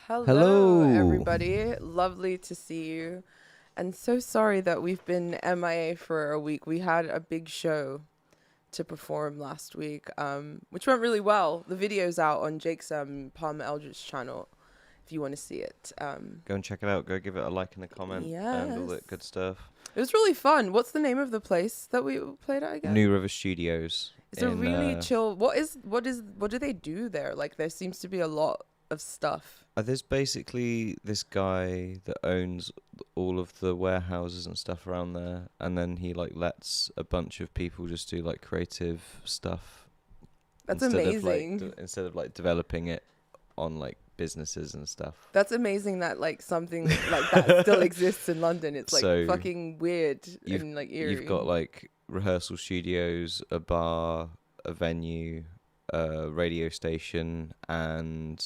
Hello, Hello. everybody. Lovely to see you. And so sorry that we've been MIA for a week. We had a big show to perform last week, which went really well. The video's out on Jake's Palmer Eldritch channel if you want to see it. Go and check it out. Go give it a like and a comment and all that good stuff. It was really fun. What's the name of the place that we played at again? New River Studios. It's a really chill. What do they do there? Like, there seems to be a lot of stuff. There's basically this guy that owns all of the warehouses and stuff around there, and then he lets a bunch of people just do creative stuff. That's amazing. Instead of developing it on businesses and stuff. That's amazing that something like that still exists in London. It's So fucking weird and eerie. You've got rehearsal studios, a bar, a venue, a radio station, and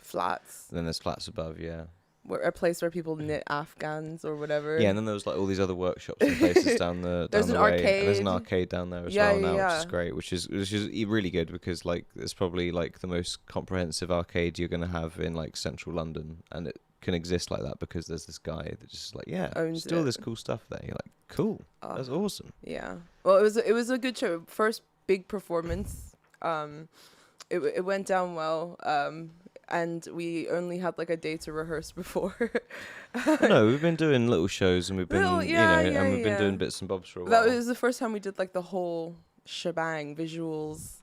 flats. then there's flats above, yeah. A place where people knit Afghans or whatever. Yeah, and then there was all these other workshops and places down the There's down an the way. arcade. And there's an arcade down there as well now, which is great. Which is really good because it's probably the most comprehensive arcade you're gonna have in central London, and it can exist like that because there's this guy that just owns just do all this cool stuff there. You're like, cool, that's awesome. Yeah. Well, it was a good show. First big performance. It went down well. And we only had a day to rehearse before. No, we've been doing little shows and we've been, and we've been doing bits and bobs for a while. That was the first time we did the whole shebang, visuals,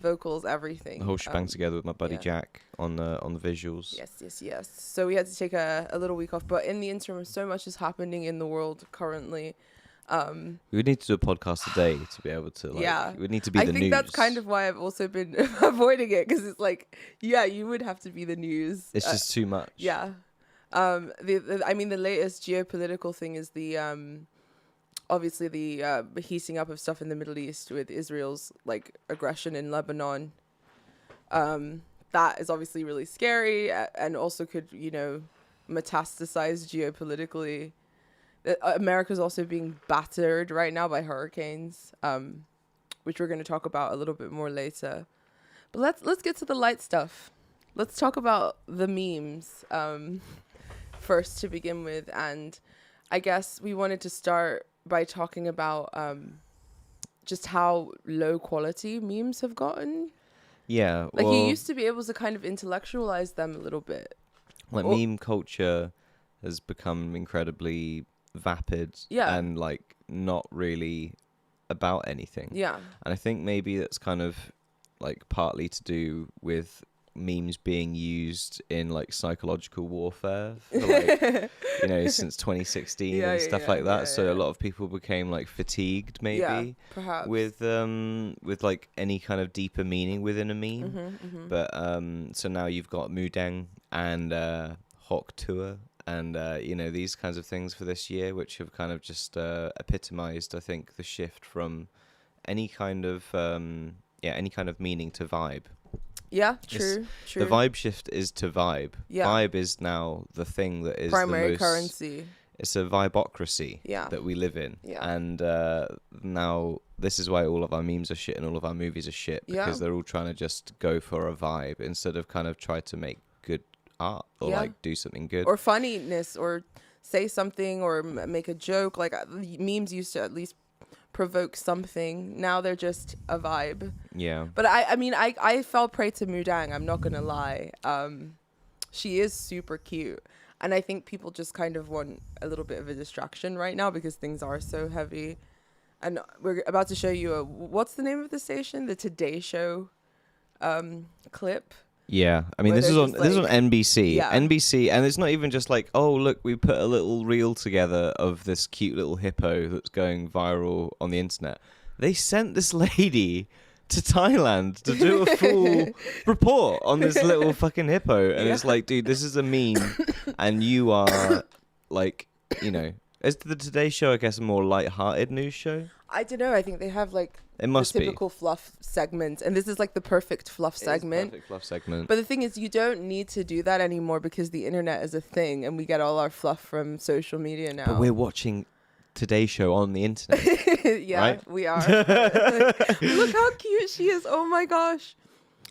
vocals, everything. The whole shebang together with my buddy Jack on the visuals. Yes. So we had to take a little week off, but in the interim, so much is happening in the world currently. We would need to do a podcast a day to be able to it would need to be the news. I think that's kind of why I've also been avoiding it, because it's you would have to be the news. It's just too much. Yeah. The latest geopolitical thing is the obviously the heating up of stuff in the Middle East with Israel's aggression in Lebanon. That is obviously really scary and also could metastasize geopolitically. America's also being battered right now by hurricanes, which we're going to talk about a little bit more later. But let's get to the light stuff. Let's talk about the memes first to begin with. And I guess we wanted to start by talking about just how low quality memes have gotten. Yeah. You used to be able to kind of intellectualize them a little bit. Meme culture has become incredibly vapid and not really about anything. Yeah. And I think maybe that's kind of partly to do with memes being used in psychological warfare for since 2016 and stuff like that. So a lot of people became fatigued maybe perhaps with any kind of deeper meaning within a meme. But so now you've got Mudang and Hawk Tour and these kinds of things for this year, which have kind of just epitomized, I think, the shift from any kind of meaning to vibe. Yeah, true. The vibe shift is to vibe. Yeah. Vibe is now the thing that is primary currency. It's a vibocracy that we live in. Yeah. And now this is why all of our memes are shit and all of our movies are shit, because they're all trying to just go for a vibe instead of kind of try to make good art or do something good or funniness or say something or make a joke. Memes used to at least provoke something. Now they're just a vibe. Yeah. But I fell prey to Mudang, I'm not gonna lie. She is super cute, and I think people just kind of want a little bit of a distraction right now because things are so heavy. And we're about to show you what's the name of the station, the Today Show clip. Yeah, I mean, this is on NBC. Yeah. NBC, and it's not even just oh, look, we put a little reel together of this cute little hippo that's going viral on the internet. They sent this lady to Thailand to do a full report on this little fucking hippo, and it's dude, this is a meme, and you are is the Today Show, I guess, a more light-hearted news show? I don't know. I think they have it must the typical fluff segment, and this is the perfect fluff segment. Perfect fluff segment. But the thing is, you don't need to do that anymore because the internet is a thing, and we get all our fluff from social media now. But we're watching Today Show on the internet. Yeah, right? We are. Look how cute she is. Oh my gosh.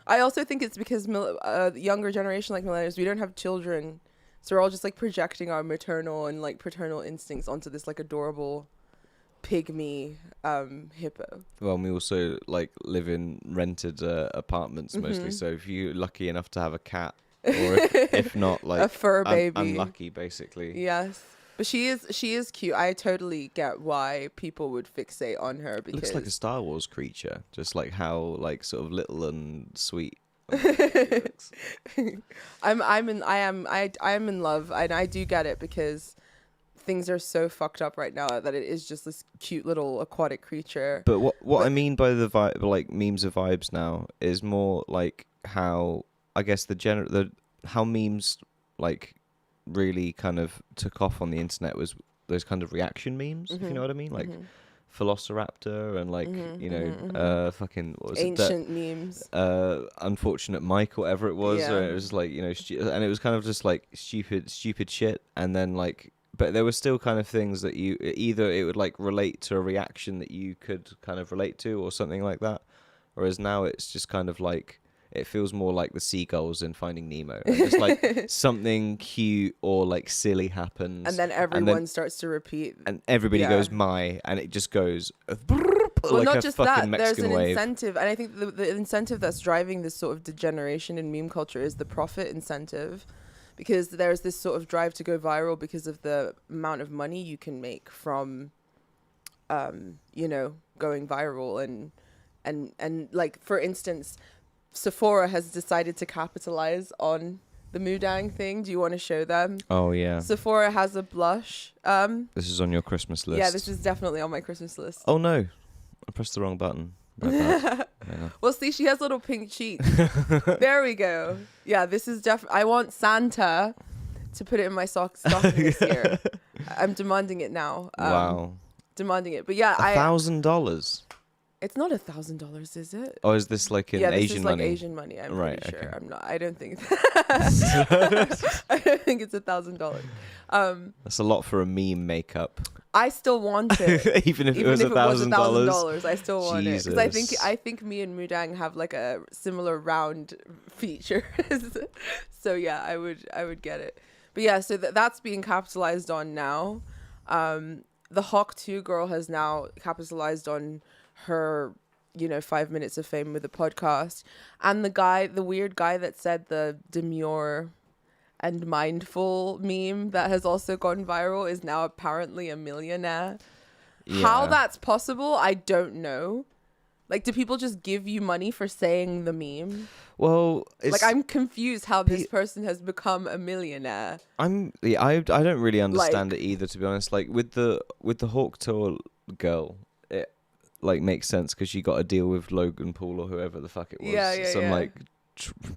I also think it's because the younger generation, like millennials, we don't have children, so we're all just like projecting our maternal and like paternal instincts onto this like adorable pygmy hippo. Well, we also like live in rented apartments mostly, so if you're lucky enough to have a cat, or if not, like a fur baby, unlucky basically. Yes. But she is cute. I totally get why people would fixate on her, because Looks like a Star Wars creature, just like how like sort of little and sweet. I'm in love, and I do get it, because things are so fucked up right now that it is just this cute little aquatic creature. But what I mean by the vibe, like memes are vibes now, is more like how I guess how memes like really kind of took off on the internet was those kind of reaction memes, if you know what I mean, like Velociraptor and like fucking what was ancient memes, Unfortunate Mike, whatever it was, or it was like and it was kind of just like stupid shit, and then like, but there were still kind of things that you either it would like relate to a reaction that you could kind of relate to or something like that, whereas now it's just kind of like it feels more like the seagulls in Finding Nemo. And just like something cute or like silly happens. And then everyone starts to repeat. And everybody goes, my, and it just goes well, like not a just fucking that, Mexican there's an wave. incentive. And I think the incentive that's driving this sort of degeneration in meme culture is the profit incentive. Because there's this sort of drive to go viral because of the amount of money you can make from, going viral. And like, for instance, Sephora has decided to capitalize on the Mudang thing. Do you want to show them? Oh, yeah. Sephora has a blush. This is on your Christmas list. Yeah, this is definitely on my Christmas list. Oh, no. I pressed the wrong button. Yeah. Well, see, she has little pink cheeks. There we go. Yeah, this is definitely... I want Santa to put it in my stocking this year. I'm demanding it now. Wow. Demanding it. But yeah, $1,000? It's not $1,000, is it? Or is this like in Asian money? Asian money? Like Asian money. I'm pretty sure. Okay. I'm not. I don't think. I don't think it's $1,000. That's a lot for a meme makeup. I still want it, even if it was $1,000. I still want it, because I think me and Mudang have like a similar round features. So yeah, I would get it. But yeah, so that's being capitalized on now. The Hawk 2 girl has now capitalized on her 5 minutes of fame with a podcast, and the weird guy that said the demure and mindful meme that has also gone viral is now apparently a millionaire. How that's possible, I don't know. Like, do people just give you money for saying the meme? Well, I'm confused how this person has become a millionaire. I don't really understand it either, to be honest. Like with the Hawk Tour girl, it like makes sense because she got a deal with Logan Paul or whoever the fuck it was. Some like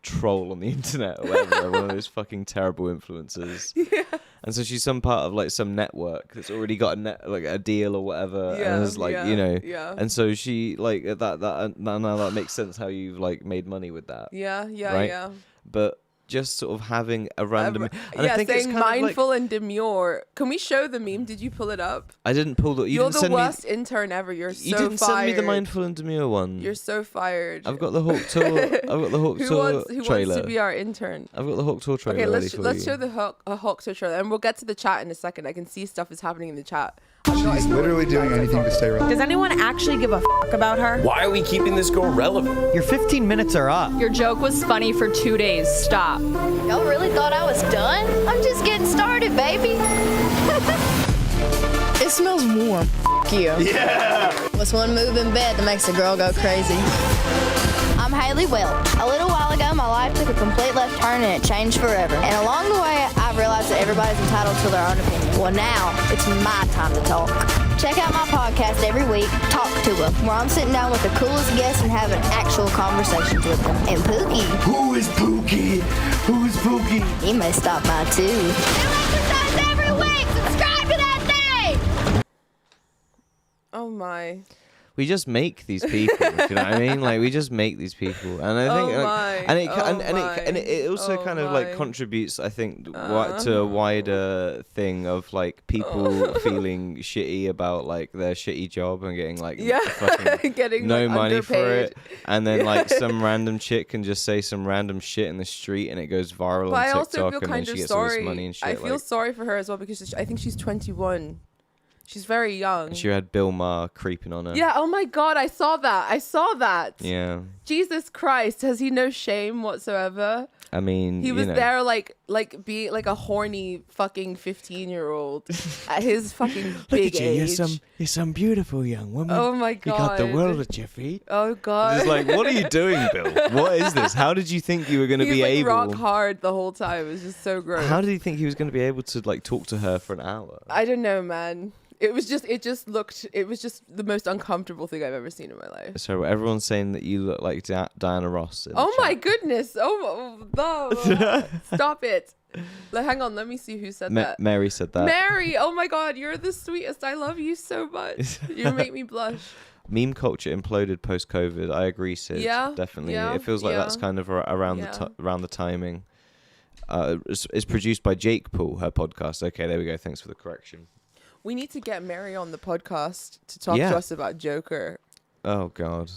troll on the internet or whatever, one of those fucking terrible influencers. Yeah. And so she's some part of like some network that's already got a deal or whatever. Yeah, and it's like, Yeah. And so she like that now that makes sense how you've like made money with that. Yeah. Right? Yeah. But just sort of having a random... I think saying it's kind mindful and demure. Can we show the meme? Did you pull it up? I didn't pull the... You're the worst intern ever. You're so fired. You didn't send me the mindful and demure one. You're so fired. I've got the Hawk Tour. Who trailer. wants to be our intern? I've got the Hawk Tour trailer. Okay, let's show the Hawk Tour trailer, and we'll get to the chat in a second. I can see stuff is happening in the chat. She's literally doing anything to stay relevant. Does anyone actually give a fuck about her? Why are we keeping this girl relevant? Your 15 minutes are up. Your joke was funny for 2 days. Stop. Y'all really thought I was done? I'm just getting started, baby. It smells warm. F*** you. Yeah. What's one move in bed that makes a girl go crazy? I'm Haley Well. A little while ago, my life took a complete left turn and it changed forever. And along the way, I realized that everybody's entitled to their own opinion. Well, now it's my time to talk. Check out my podcast every week, Talk to Her, where I'm sitting down with the coolest guests and having actual conversations with them. And Pookie. Who is Pookie? Who is Pookie? He may stop by too. New episodes every week. Subscribe to that thing. Oh my. we just make these people. Do you know what I mean? Like we just make these people, and I think, it also kind of like contributes, I think, to a wider thing of like people feeling shitty about like their shitty job and getting like fucking getting no like, money underpaid. for it, and then like some random chick can just say some random shit in the street and it goes viral on TikTok, and then she gets all this money and shit. I feel sorry for her as well because I think she's 21. She's very young. She had Bill Maher creeping on her. Yeah, oh my God, I saw that. Yeah. Jesus Christ, has he no shame whatsoever? I mean, he was there like being like a horny fucking 15-year-old at his fucking big age. You're some beautiful young woman. Oh my God. You got the world at your feet. Oh God. It's like, what are you doing, Bill? What is this? How did you think you were going to be able? Rock hard the whole time. It was just so gross. How did he think he was going to be able to like talk to her for an hour? I don't know, man. It was just the most uncomfortable thing I've ever seen in my life. So everyone's saying that you look like Diana Ross. Oh my goodness! Stop it! Hang on, let me see who said that. Mary said that. Mary, oh my God, you're the sweetest. I love you so much. You make me blush. Meme culture imploded post-COVID. I agree, Sid. Yeah, definitely. Yeah, it feels like that's kind of around the timing. It's produced by Jake Paul, her podcast. Okay, there we go. Thanks for the correction. We need to get Mary on the podcast to talk to us about Joker. Oh God.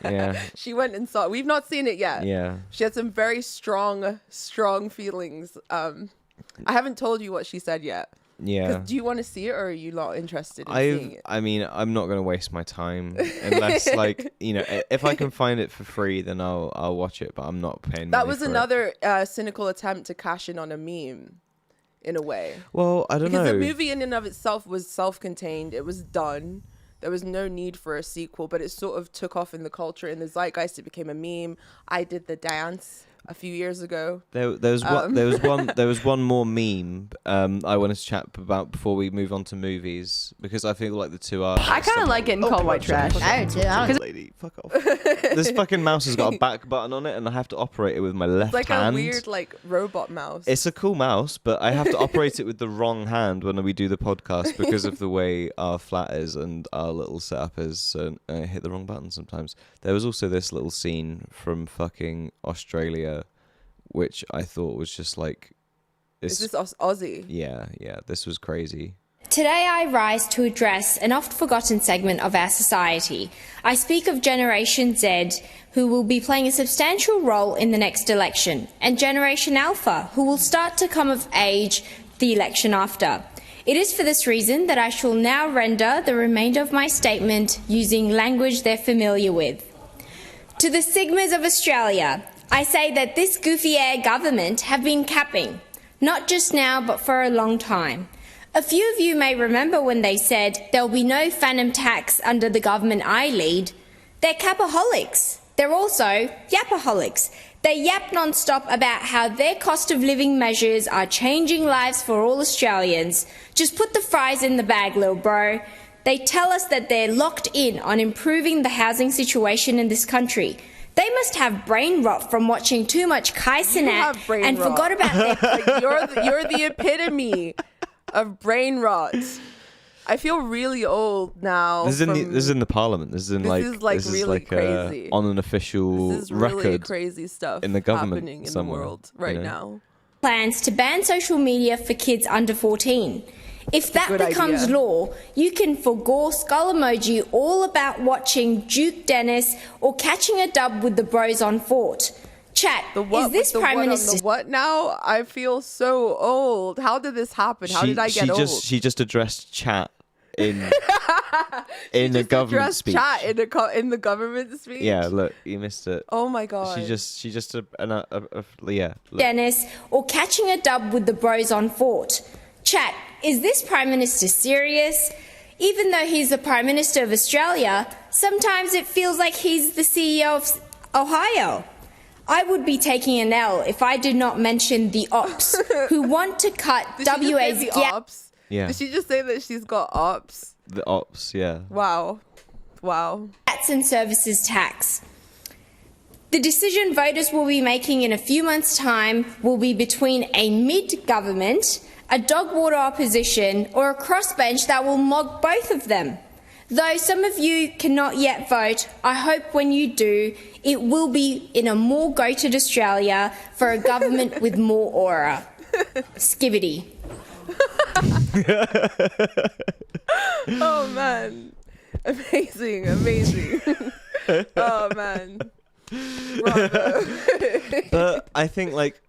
Yeah. She went and saw it. We've not seen it yet. Yeah. She had some very strong feelings. I haven't told you what she said yet. Yeah. Do you want to see it, or are you not interested in seeing it? I mean, I'm not going to waste my time unless, like, if I can find it for free, then I'll watch it. But I'm not paying. That was another cynical attempt to cash in on a meme. In a way. Well, I don't know. Because the movie in and of itself was self-contained. It was done. There was no need for a sequel, but it sort of took off in the culture, in the zeitgeist. It became a meme. I did the dance a few years ago. There was one more meme I wanted to chat about before we move on to movies, because I feel like the two are. I kind of like getting called white trash. I do too. Lady, fuck off. This fucking mouse has got a back button on it, and I have to operate it with my left hand. It's like a weird, like, robot mouse. It's a cool mouse, but I have to operate it with the wrong hand when we do the podcast because of the way our flat is and our little setup is. So I hit the wrong button sometimes. There was also this little scene from fucking Australia, which I thought was just like... Is this Aussie? Yeah, this was crazy. Today I rise to address an oft-forgotten segment of our society. I speak of Generation Z, who will be playing a substantial role in the next election, and Generation Alpha, who will start to come of age the election after. It is for this reason that I shall now render the remainder of my statement using language they're familiar with. To the Sigmas of Australia, I say that this goofy-air government have been capping, not just now but for a long time. A few of you may remember when they said there'll be no phantom tax under the government I lead. They're capaholics. They're also yapaholics. They yap non-stop about how their cost of living measures are changing lives for all Australians. Just put the fries in the bag, little bro. They tell us that they're locked in on improving the housing situation in this country. They must have brain rot from watching too much Kai Cenat and forgot about their... You're the epitome of brain rot. I feel really old now. This is in the Parliament. This is really crazy. On an official this is really record. Crazy stuff in the government happening in somewhere, the world right now. Plans to ban social media for kids under 14. If that becomes law, you can forgo skull emoji all about watching Duke Dennis or catching a dub with the bros on Fort. Chat, is this Prime Minister... What now? I feel so old. How did this happen? How did I get old? She just addressed chat in a government speech. Chat in the government speech? Yeah, look, you missed it. Oh my God. She just yeah. Look. Dennis or catching a dub with the bros on Fort. Chat, is this Prime Minister serious? Even though he's the Prime Minister of Australia, sometimes it feels like he's the CEO of Ohio. I would be taking an L if I did not mention the ops who want to cut WA's ops. Yeah. Did she just say that she's got ops? The ops, yeah. Wow. Tax and services tax. The decision voters will be making in a few months' time will be between a mid-government, a dog water opposition, or a crossbench that will mog both of them. Though some of you cannot yet vote, I hope when you do, it will be in a more goated Australia for a government with more aura. Skibbity. Oh man, amazing. Oh man, bravo. But I think like,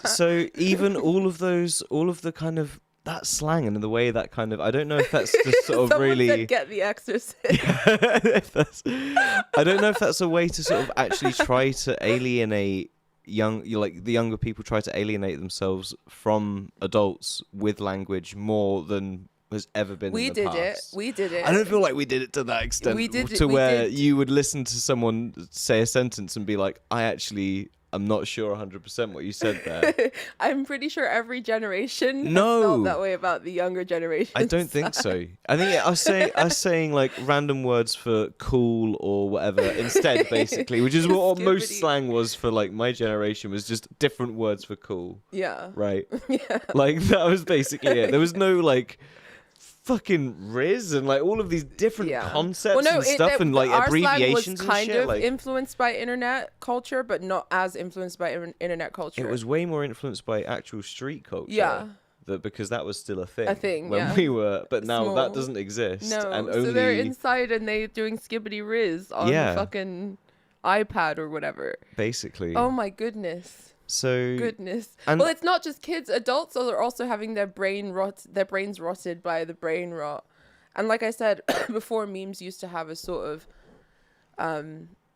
so even all of the kind of that slang and the way that kind of, I don't know if that's just sort of Someone really said get the exorcist. I don't know if that's a way to sort of actually try to alienate the younger people try to alienate themselves from adults with language more than has ever been in the past. We did it. I don't feel like we did it to that extent. You would listen to someone say a sentence and be like, I'm not sure 100% what you said there. I'm pretty sure every generation No. has felt that way about the younger generation. I don't think so. I think I was saying like random words for cool or whatever instead, basically, which is what most slang was for like my generation, was just different words for cool. Yeah. Right. Yeah. Like that was basically it. There was no like fucking Riz and like all of these different concepts and stuff and like abbreviations and shit. Our slang was kind of like, influenced by internet culture, but not as influenced by internet culture. it was way more influenced by actual street culture. Yeah. Because that was still a thing. yeah. We were, but now Small. that doesn't exist. No, and so they're inside and they doing skibbity Riz on the fucking iPad or whatever. Basically. Oh my goodness. And Well, it's not just kids. Adults are also having their brains rotted by the brain rot. And like I said before, memes used to have a sort of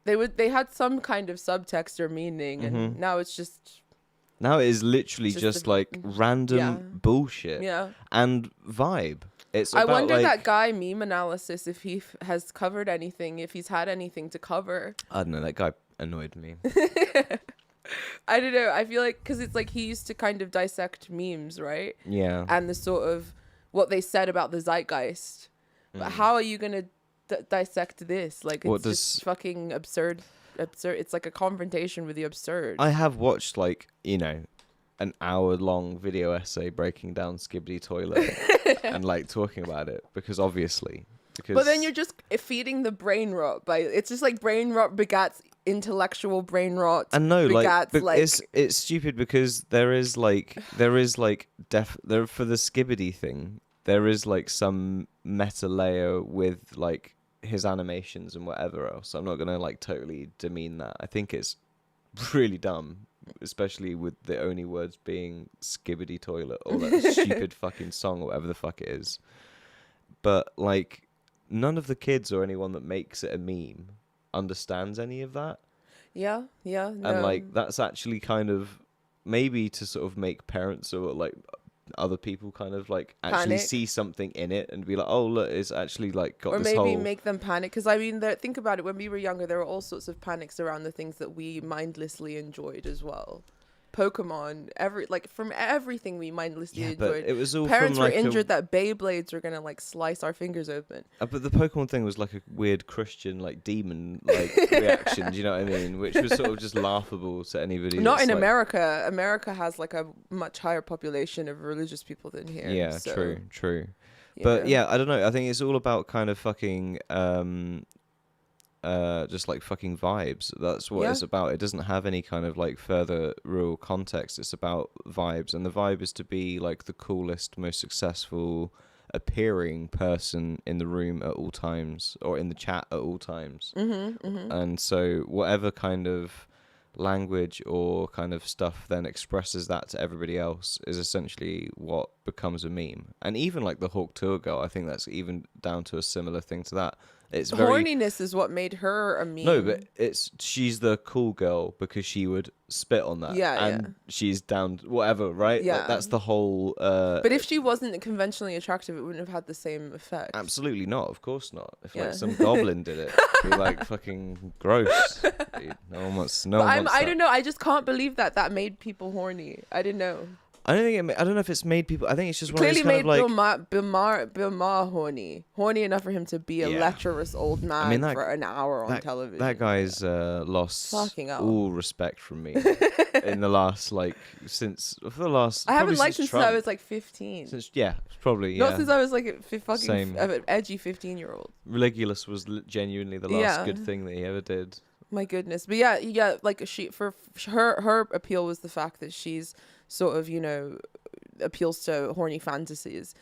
they had some kind of subtext or meaning, and now it's just now it is literally just like random bullshit and vibe. I wonder like, that guy meme analysis, if he has covered anything, if he's had anything to cover. I don't know, that guy annoyed me. I don't know. I feel like because it's like he used to kind of dissect memes, right? Yeah. And the sort of what they said about the zeitgeist. But how are you going to dissect this? Like, it's just fucking absurd. It's like a confrontation with the absurd. I have watched like, an hour-long video essay breaking down Skibbity Toilet and like talking about it because obviously. But then you're just feeding the brain rot it's just like brain rot begats intellectual brain rot. And no, begats, like it's stupid because there is for the Skibbity thing, there is like some meta layer with like his animations and whatever else. I'm not gonna like totally demean that. I think it's really dumb, especially with the only words being Skibbity Toilet or that stupid fucking song or whatever the fuck it is. But like, none of the kids or anyone that makes it a meme understands any of that. Yeah. No. And like, that's actually kind of maybe to sort of make parents or like other people kind of like actually panic. See something in it and be like, oh look, it's actually like got or this maybe whole... make them panic, because I mean, think about it, when we were younger there were all sorts of panics around the things that we mindlessly enjoyed as well. Pokemon, from everything we mindlessly enjoyed. But it was all parents from, were like, injured that Beyblades were gonna like slice our fingers open. But the Pokemon thing was like a weird Christian like demon like reaction. Do you know what I mean? Which was sort of just laughable to anybody. Not in America. America has like a much higher population of religious people than here. Yeah, so, true. Yeah. But yeah, I don't know. I think it's all about kind of fucking just like fucking vibes. That's what it's about. It doesn't have any kind of like further real context. It's about vibes, and the vibe is to be like the coolest, most successful appearing person in the room at all times, or in the chat at all times. And so whatever kind of language or kind of stuff then expresses that to everybody else is essentially what becomes a meme. And even like the Hawk Tour girl, I think that's even down to a similar thing to that. It's very... horniness is what made her a meme. No, but she's the cool girl because she would spit on that. And she's down whatever, right? Yeah. Like, that's the whole... but if she wasn't conventionally attractive, it wouldn't have had the same effect. Absolutely not. Of course not. If like some goblin did it, it'd be like fucking gross. Dude. No one wants I don't know. I just can't believe that made people horny. I didn't know. I don't think I don't know if it's made people. I think it's just one Clearly of those kind made of like Bill Maher horny enough for him to be a lecherous old man for an hour on television. That guy's lost all respect from me in the last I haven't liked him since I was like 15. Not since I was like a fucking edgy 15-year-old. Religulous was genuinely the last good thing that he ever did. My goodness. But yeah, like her appeal was the fact that she's sort of, appeals to horny fantasies.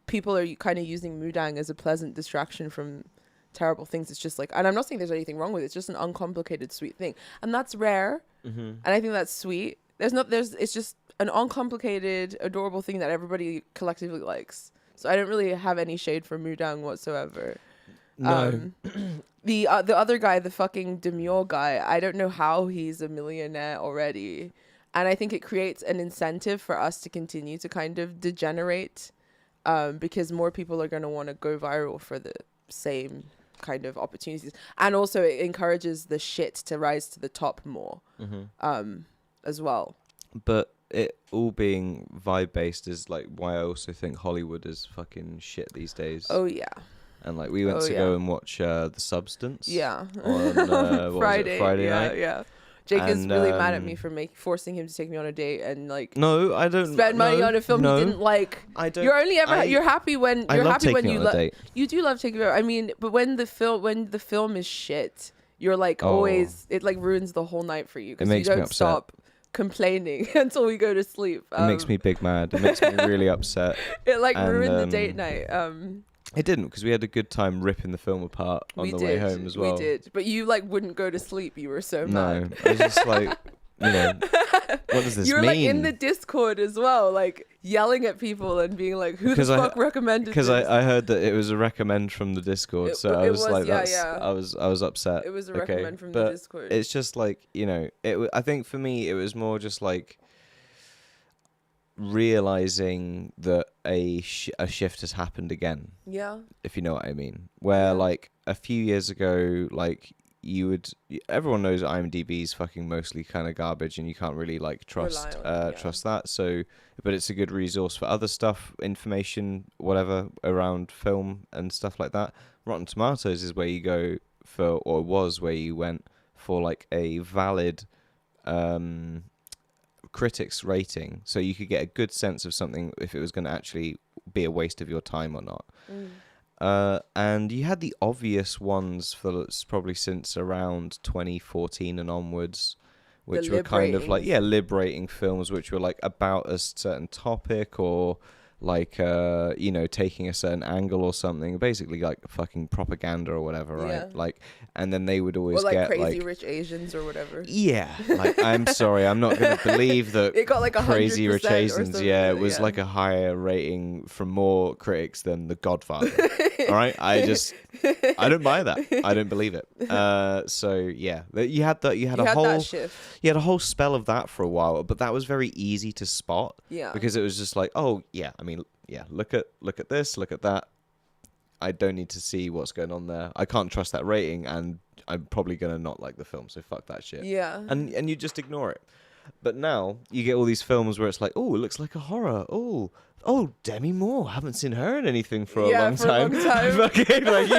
People are kind of using Mudang as a pleasant distraction from terrible things. It's just like, and I'm not saying there's anything wrong with it. It's just an uncomplicated, sweet thing. And that's rare. Mm-hmm. And I think that's sweet. It's just an uncomplicated, adorable thing that everybody collectively likes. So I don't really have any shade for Mudang whatsoever. No. The other guy, the fucking demure guy, I don't know how he's a millionaire already. And I think it creates an incentive for us to continue to kind of degenerate, because more people are going to want to go viral for the same kind of opportunities. And also it encourages the shit to rise to the top more, as well. But it all being vibe-based is like why I also think Hollywood is fucking shit these days. Oh, yeah. And like we went to go and watch The Substance. Yeah. On Friday night. Yeah. Jake is really mad at me for forcing him to take me on a date and like. No, I don't. Spend money on a film he didn't like. I don't. You're happy when you love. You do love taking. I mean, but when the film is shit, you're like always. It like ruins the whole night for you because you don't stop complaining until we go to sleep. It makes me big mad. It makes me really upset. It like ruined the date night. It didn't, because we had a good time ripping the film apart on the way home as well. We did, but you like wouldn't go to sleep. You were so mad. No, I was just like, what does this mean? You were like in the Discord as well, like yelling at people and being like, "Who the fuck recommended this?" Because I heard that it was a recommend from the Discord, so I was like, I was upset. It was a recommend from the Discord. It's just like, I think for me it was more just like realizing that a shift has happened again. Yeah. If you know what I mean. Where like a few years ago, like everyone knows IMDb is fucking mostly kind of garbage and you can't really like trust that. So, but it's a good resource for other stuff, information, whatever around film and stuff like that. Rotten Tomatoes is where you go for, or was where you went for like a valid critics rating, so you could get a good sense of something if it was going to actually be a waste of your time or not. And you had the obvious ones for probably since around 2014 and onwards, which were kind of like liberating films which were like about a certain topic or like taking a certain angle or something, basically like fucking propaganda or whatever, right? Like, and then they would always get Crazy like Rich Asians or whatever. Yeah, like I'm sorry, I'm not gonna believe that it got like Crazy Rich Asians. Yeah, it was like a higher rating from more critics than The Godfather. All right, I don't buy that. I don't believe it. So yeah, you had a whole spell of that for a while, but that was very easy to spot. Yeah, because it was just like, oh yeah, I mean, yeah, look at this, look at that. I don't need to see what's going on there. I can't trust that rating, and I'm probably gonna not like the film. So fuck that shit. Yeah, and you just ignore it. But now you get all these films where it's like, oh, it looks like a horror. Oh, Demi Moore. Haven't seen her in anything for a long time. Fucking, like,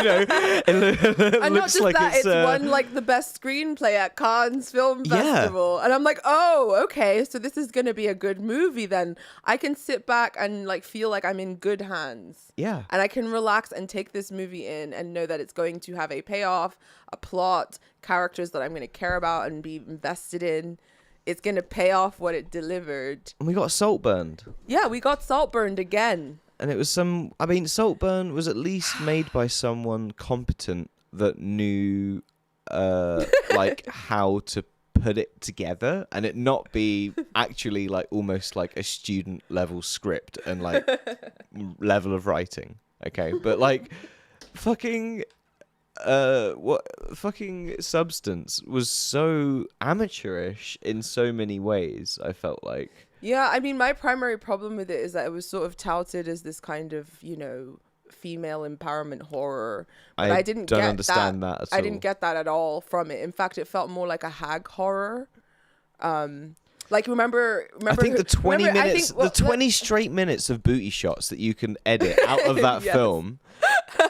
and not just like that, it's won like the best screenplay at Cannes Film Festival. And I'm like, oh, okay, so this is going to be a good movie then. I can sit back and like feel like I'm in good hands. Yeah. And I can relax and take this movie in and know that it's going to have a payoff, a plot, characters that I'm going to care about and be invested in. It's going to pay off what it delivered. And we got Saltburned. Yeah, we got Saltburned again. And it was Saltburn was at least made by someone competent that knew, like, how to put it together and it not be actually, like, almost like a student level script and, like, level of writing. Okay, but, like, fucking Substance was so amateurish in so many ways, I felt like. Yeah, I mean, my primary problem with it is that it was sort of touted as this kind of, female empowerment horror. But I didn't understand that at all. I didn't get that at all from it. In fact, it felt more like a hag horror. Like remember. I think the 20 remember, minutes, the 20 straight minutes of booty shots that you can edit out of that film,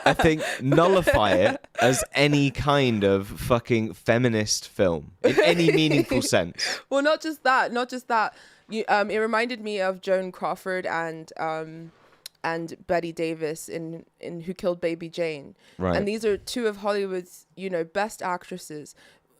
I think nullify it as any kind of fucking feminist film in any meaningful sense. Well, not just that. It reminded me of Joan Crawford and Betty Davis in Who Killed Baby Jane. Right. And these are two of Hollywood's, best actresses.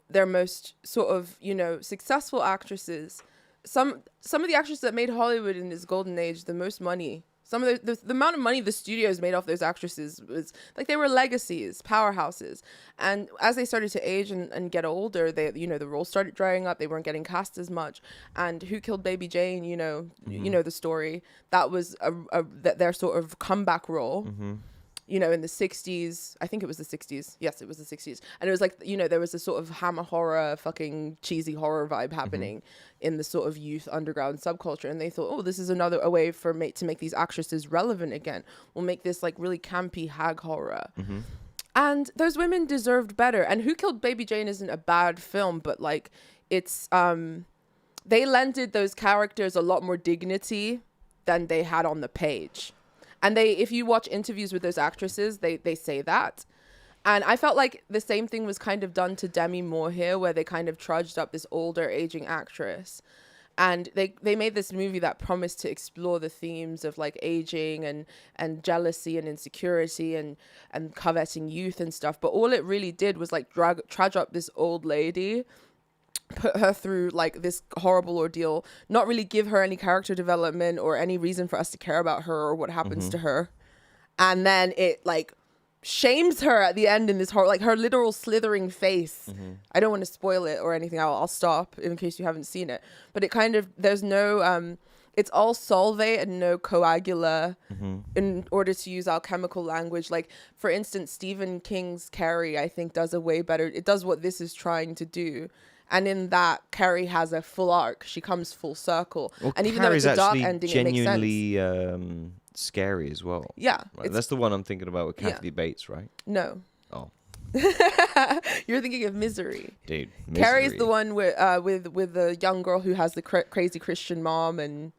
Their most sort of, successful actresses. Some of the actresses that made Hollywood in its golden age the most money. Some of the amount of money the studios made off those actresses was like they were legacies, powerhouses. And as they started to age and get older, they, the roles started drying up. They weren't getting cast as much. And Who Killed Baby Jane, you know the story. That was their sort of comeback role. Mm-hmm. In the 60s, I think it was the 60s. Yes, it was the 60s. And it was like, there was this sort of hammer horror, fucking cheesy horror vibe happening in the sort of youth underground subculture. And they thought, oh, this is a way to make these actresses relevant again. We'll make this like really campy hag horror. Mm-hmm. And those women deserved better. And Who Killed Baby Jane isn't a bad film, but like it's, they lended those characters a lot more dignity than they had on the page. And if you watch interviews with those actresses, they say that. And I felt like the same thing was kind of done to Demi Moore here, where they kind of trudged up this older aging actress. And they made this movie that promised to explore the themes of like aging and jealousy and insecurity and coveting youth and stuff. But all it really did was like trudge up this old lady, put her through like this horrible ordeal, not really give her any character development or any reason for us to care about her or what happens to her. And then it like shames her at the end in this horror, like her literal slithering face. I don't want to spoil it or anything. I'll stop in case you haven't seen it. But it kind of, there's no, it's all solvate and no coagula in order to use alchemical language. Like, for instance, Stephen King's Carrie, I think, does it does what this is trying to do. And in that, Carrie has a full arc. She comes full circle. Well, and even though it's a dark ending, it makes sense. Genuinely scary as well. Yeah. Right, that's the one I'm thinking about with Kathy Bates, right? No. Oh. You're thinking of Misery. Dude, Misery. Carrie's the one with the young girl who has the crazy Christian mom and...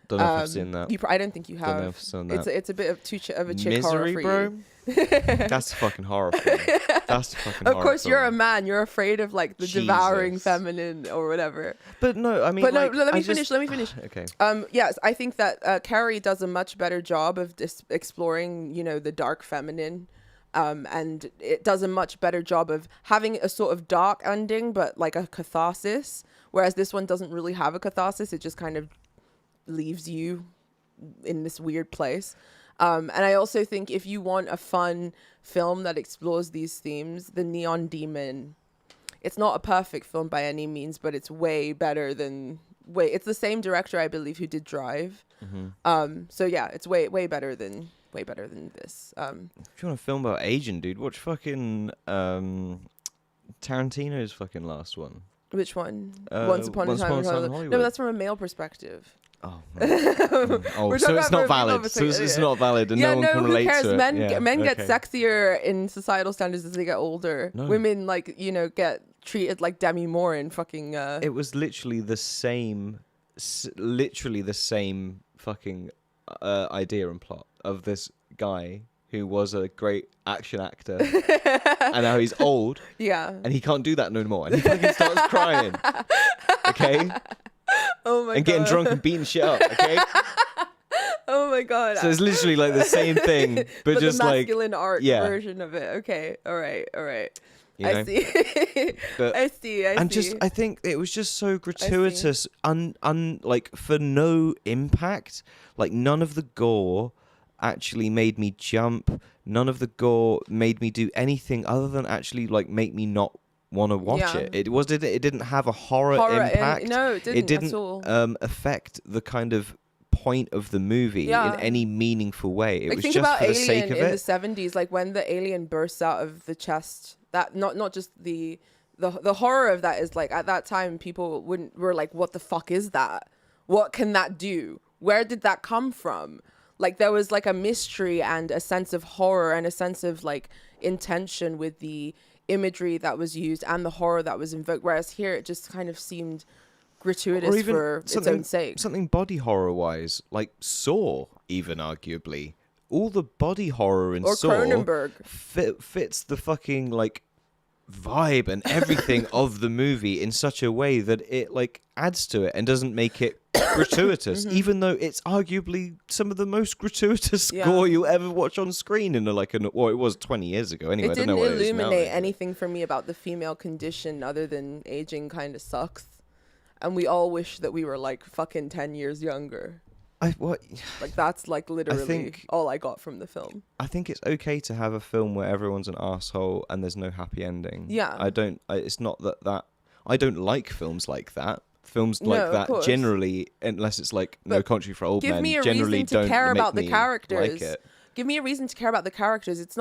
Don't know if I've seen that. I don't think you have. Don't know if I've seen that. It's a bit of of a chick Misery, horror for bro? you. That's a fucking horror film. That's a fucking horror Of course, film. you're a man. You're afraid of like the devouring feminine or whatever. But no, I mean... But like, no, let me finish. Okay. Yes, I think that Carrie does a much better job of exploring, the dark feminine. And it does a much better job of having a sort of dark ending, but like a catharsis. Whereas this one doesn't really have a catharsis. It just kind of leaves you in this weird place. And I also think if you want a fun film that explores these themes, The Neon Demon, it's not a perfect film by any means, but it's way better than... It's the same director, I believe, who did Drive. So yeah, it's way better than this. If you want a film about aging, dude, watch fucking Tarantino's fucking last one. Which one? Once Upon a Time in Hollywood. No, but that's from a male perspective. Oh, so it's not valid. So it's not valid, and no one can relate to it. Men get sexier in societal standards as they get older. No. Women, get treated like Demi Moore in fucking. It was literally the same fucking idea and plot of this guy who was a great action actor, and now he's old. Yeah. And he can't do that no more, and he fucking starts crying. Okay. Oh my god. And getting drunk and beating shit up, okay? Oh my god. So it's literally like the same thing, but just the like masculine art version of it. Okay. All right. You know? I see. I see. And just, I think it was just so gratuitous, like for no impact. Like none of the gore actually made me jump. None of the gore made me do anything other than actually like make me not want to watch it. It didn't have a horror impact. No, it didn't at all. Affect the kind of point of the movie in any meaningful way. It was just for the sake of it. In the 70s, like when the alien bursts out of the chest, that not just the horror of that is like at that time people were like, what the fuck is that? What can that do? Where did that come from? Like there was like a mystery and a sense of horror and a sense of like intention with the imagery that was used and the horror that was invoked, whereas here it just kind of seemed gratuitous for its own sake. Something body horror wise, like Saw, even arguably. All the body horror in Saw Cronenberg fits the fucking like vibe and everything of the movie in such a way that it like adds to it and doesn't make it gratuitous, even though it's arguably some of the most gratuitous gore you'll ever watch on screen in it was 20 years ago anyway. It didn't I don't know what illuminate it is now. anything for me about the female condition other than aging kind of sucks, and we all wish that we were like fucking 10 years younger. Like that's like literally all I got from the film. I think it's okay to have a film where everyone's an asshole and there's no happy ending. Yeah. It's not that I don't like films like that. Films like that generally, unless it's like No Country for Old Men, generally don't care make about the me characters. like it. Give me a reason to care about the characters. It's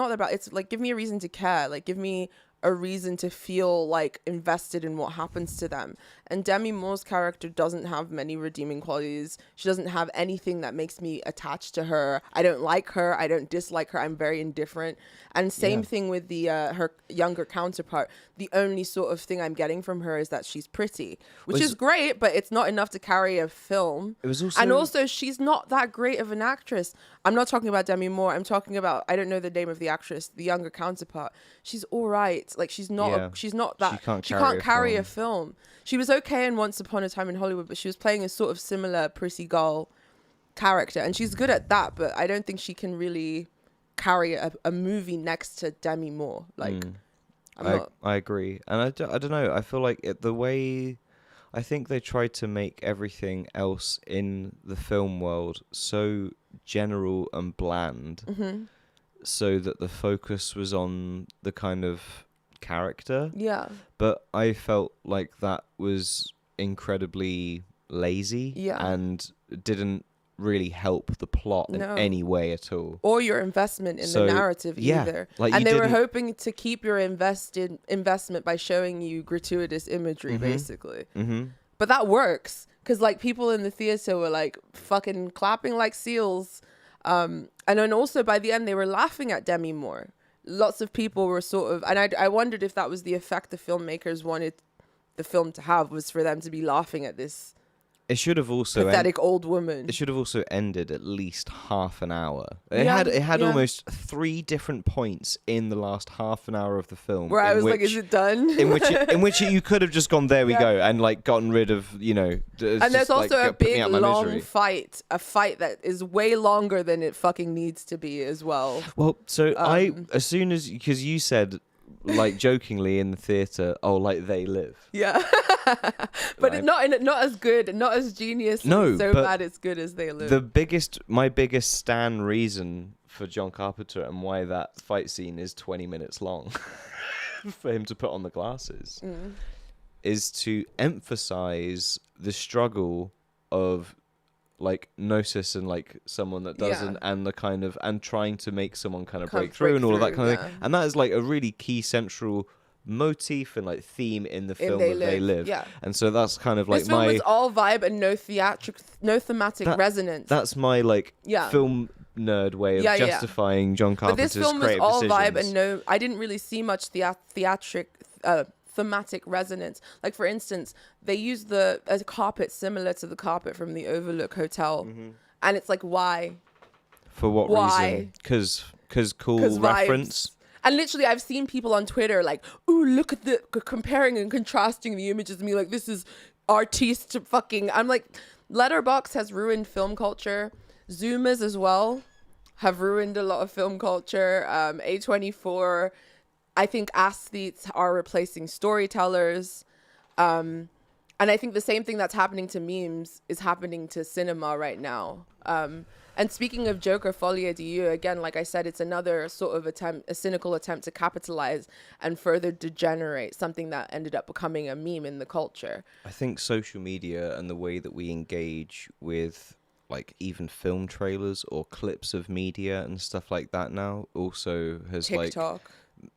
like give me a reason to care. Like give me a reason to feel like invested in what happens to them. And Demi Moore's character doesn't have many redeeming qualities. She doesn't have anything that makes me attached to her. I don't like her. I don't dislike her. I'm very indifferent. And same thing with the her younger counterpart. The only sort of thing I'm getting from her is that she's pretty, which is great, but it's not enough to carry a film. And also she's not that great of an actress. I'm not talking about Demi Moore. I'm talking about, I don't know the name of the actress, the younger counterpart. She's all right. Like she's not that. She can't carry a film. She was okay in Once Upon a Time in Hollywood, but she was playing a sort of similar prissy girl character, and she's good at that, but I don't think she can really carry a movie next to Demi Moore. Like, I agree, and I don't know. I feel like the way I think they tried to make everything else in the film world so general and bland, so that the focus was on the kind of character. Yeah. But I felt like that was incredibly lazy and didn't really help the plot in any way at all. Or your investment in the narrative either. Like and they were hoping to keep your investment by showing you gratuitous imagery, basically. But that works because like people in the theater were like fucking clapping like seals. And then also by the end they were laughing at Demi Moore. Lots of people were sort of, and I wondered if that was the effect the filmmakers wanted the film to have, was for them to be laughing at this It should have also pathetic old woman. It should have also ended at least half an hour. It had almost 3 different points in the last half an hour of the film where I was like, "Is it done?" in which you could have just gone, "There we go," and like gotten rid of And there's also a big long fight, a fight that is way longer than it fucking needs to be as well. Well, so as soon as, because you said like jokingly in the theater, "Oh, like They Live." Yeah. But right. not as good, not as genius. No, so bad it's good as They Live. My biggest stan reason for John Carpenter and why that fight scene is 20 minutes long for him to put on the glasses is to emphasize the struggle of like gnosis and like someone that doesn't and the kind of and trying to make someone kind of break through and all of that kind of thing. And that is like a really key central motif and like theme in the film They Live. Yeah. And so that's kind of like this film was all vibe and no thematic resonance. That's my like film nerd way of justifying John Carpenter's creative decisions. But this film was all vibe and I didn't really see much thematic resonance. Like for instance, they used a carpet similar to the carpet from the Overlook Hotel, and it's like, why? For what reason? Because cool reference. And literally, I've seen people on Twitter like, "Ooh, look at the comparing and contrasting the images." And me like, "This is artiste fucking." I'm like, Letterboxd has ruined film culture. Zoomers as well have ruined a lot of film culture. A24. I think athletes are replacing storytellers. And I think the same thing that's happening to memes is happening to cinema right now. And speaking of Joker Folie à Dieu, again, like I said, it's another sort of a cynical attempt to capitalize and further degenerate something that ended up becoming a meme in the culture. I think social media and the way that we engage with like even film trailers or clips of media and stuff like that now also has TikTok. Like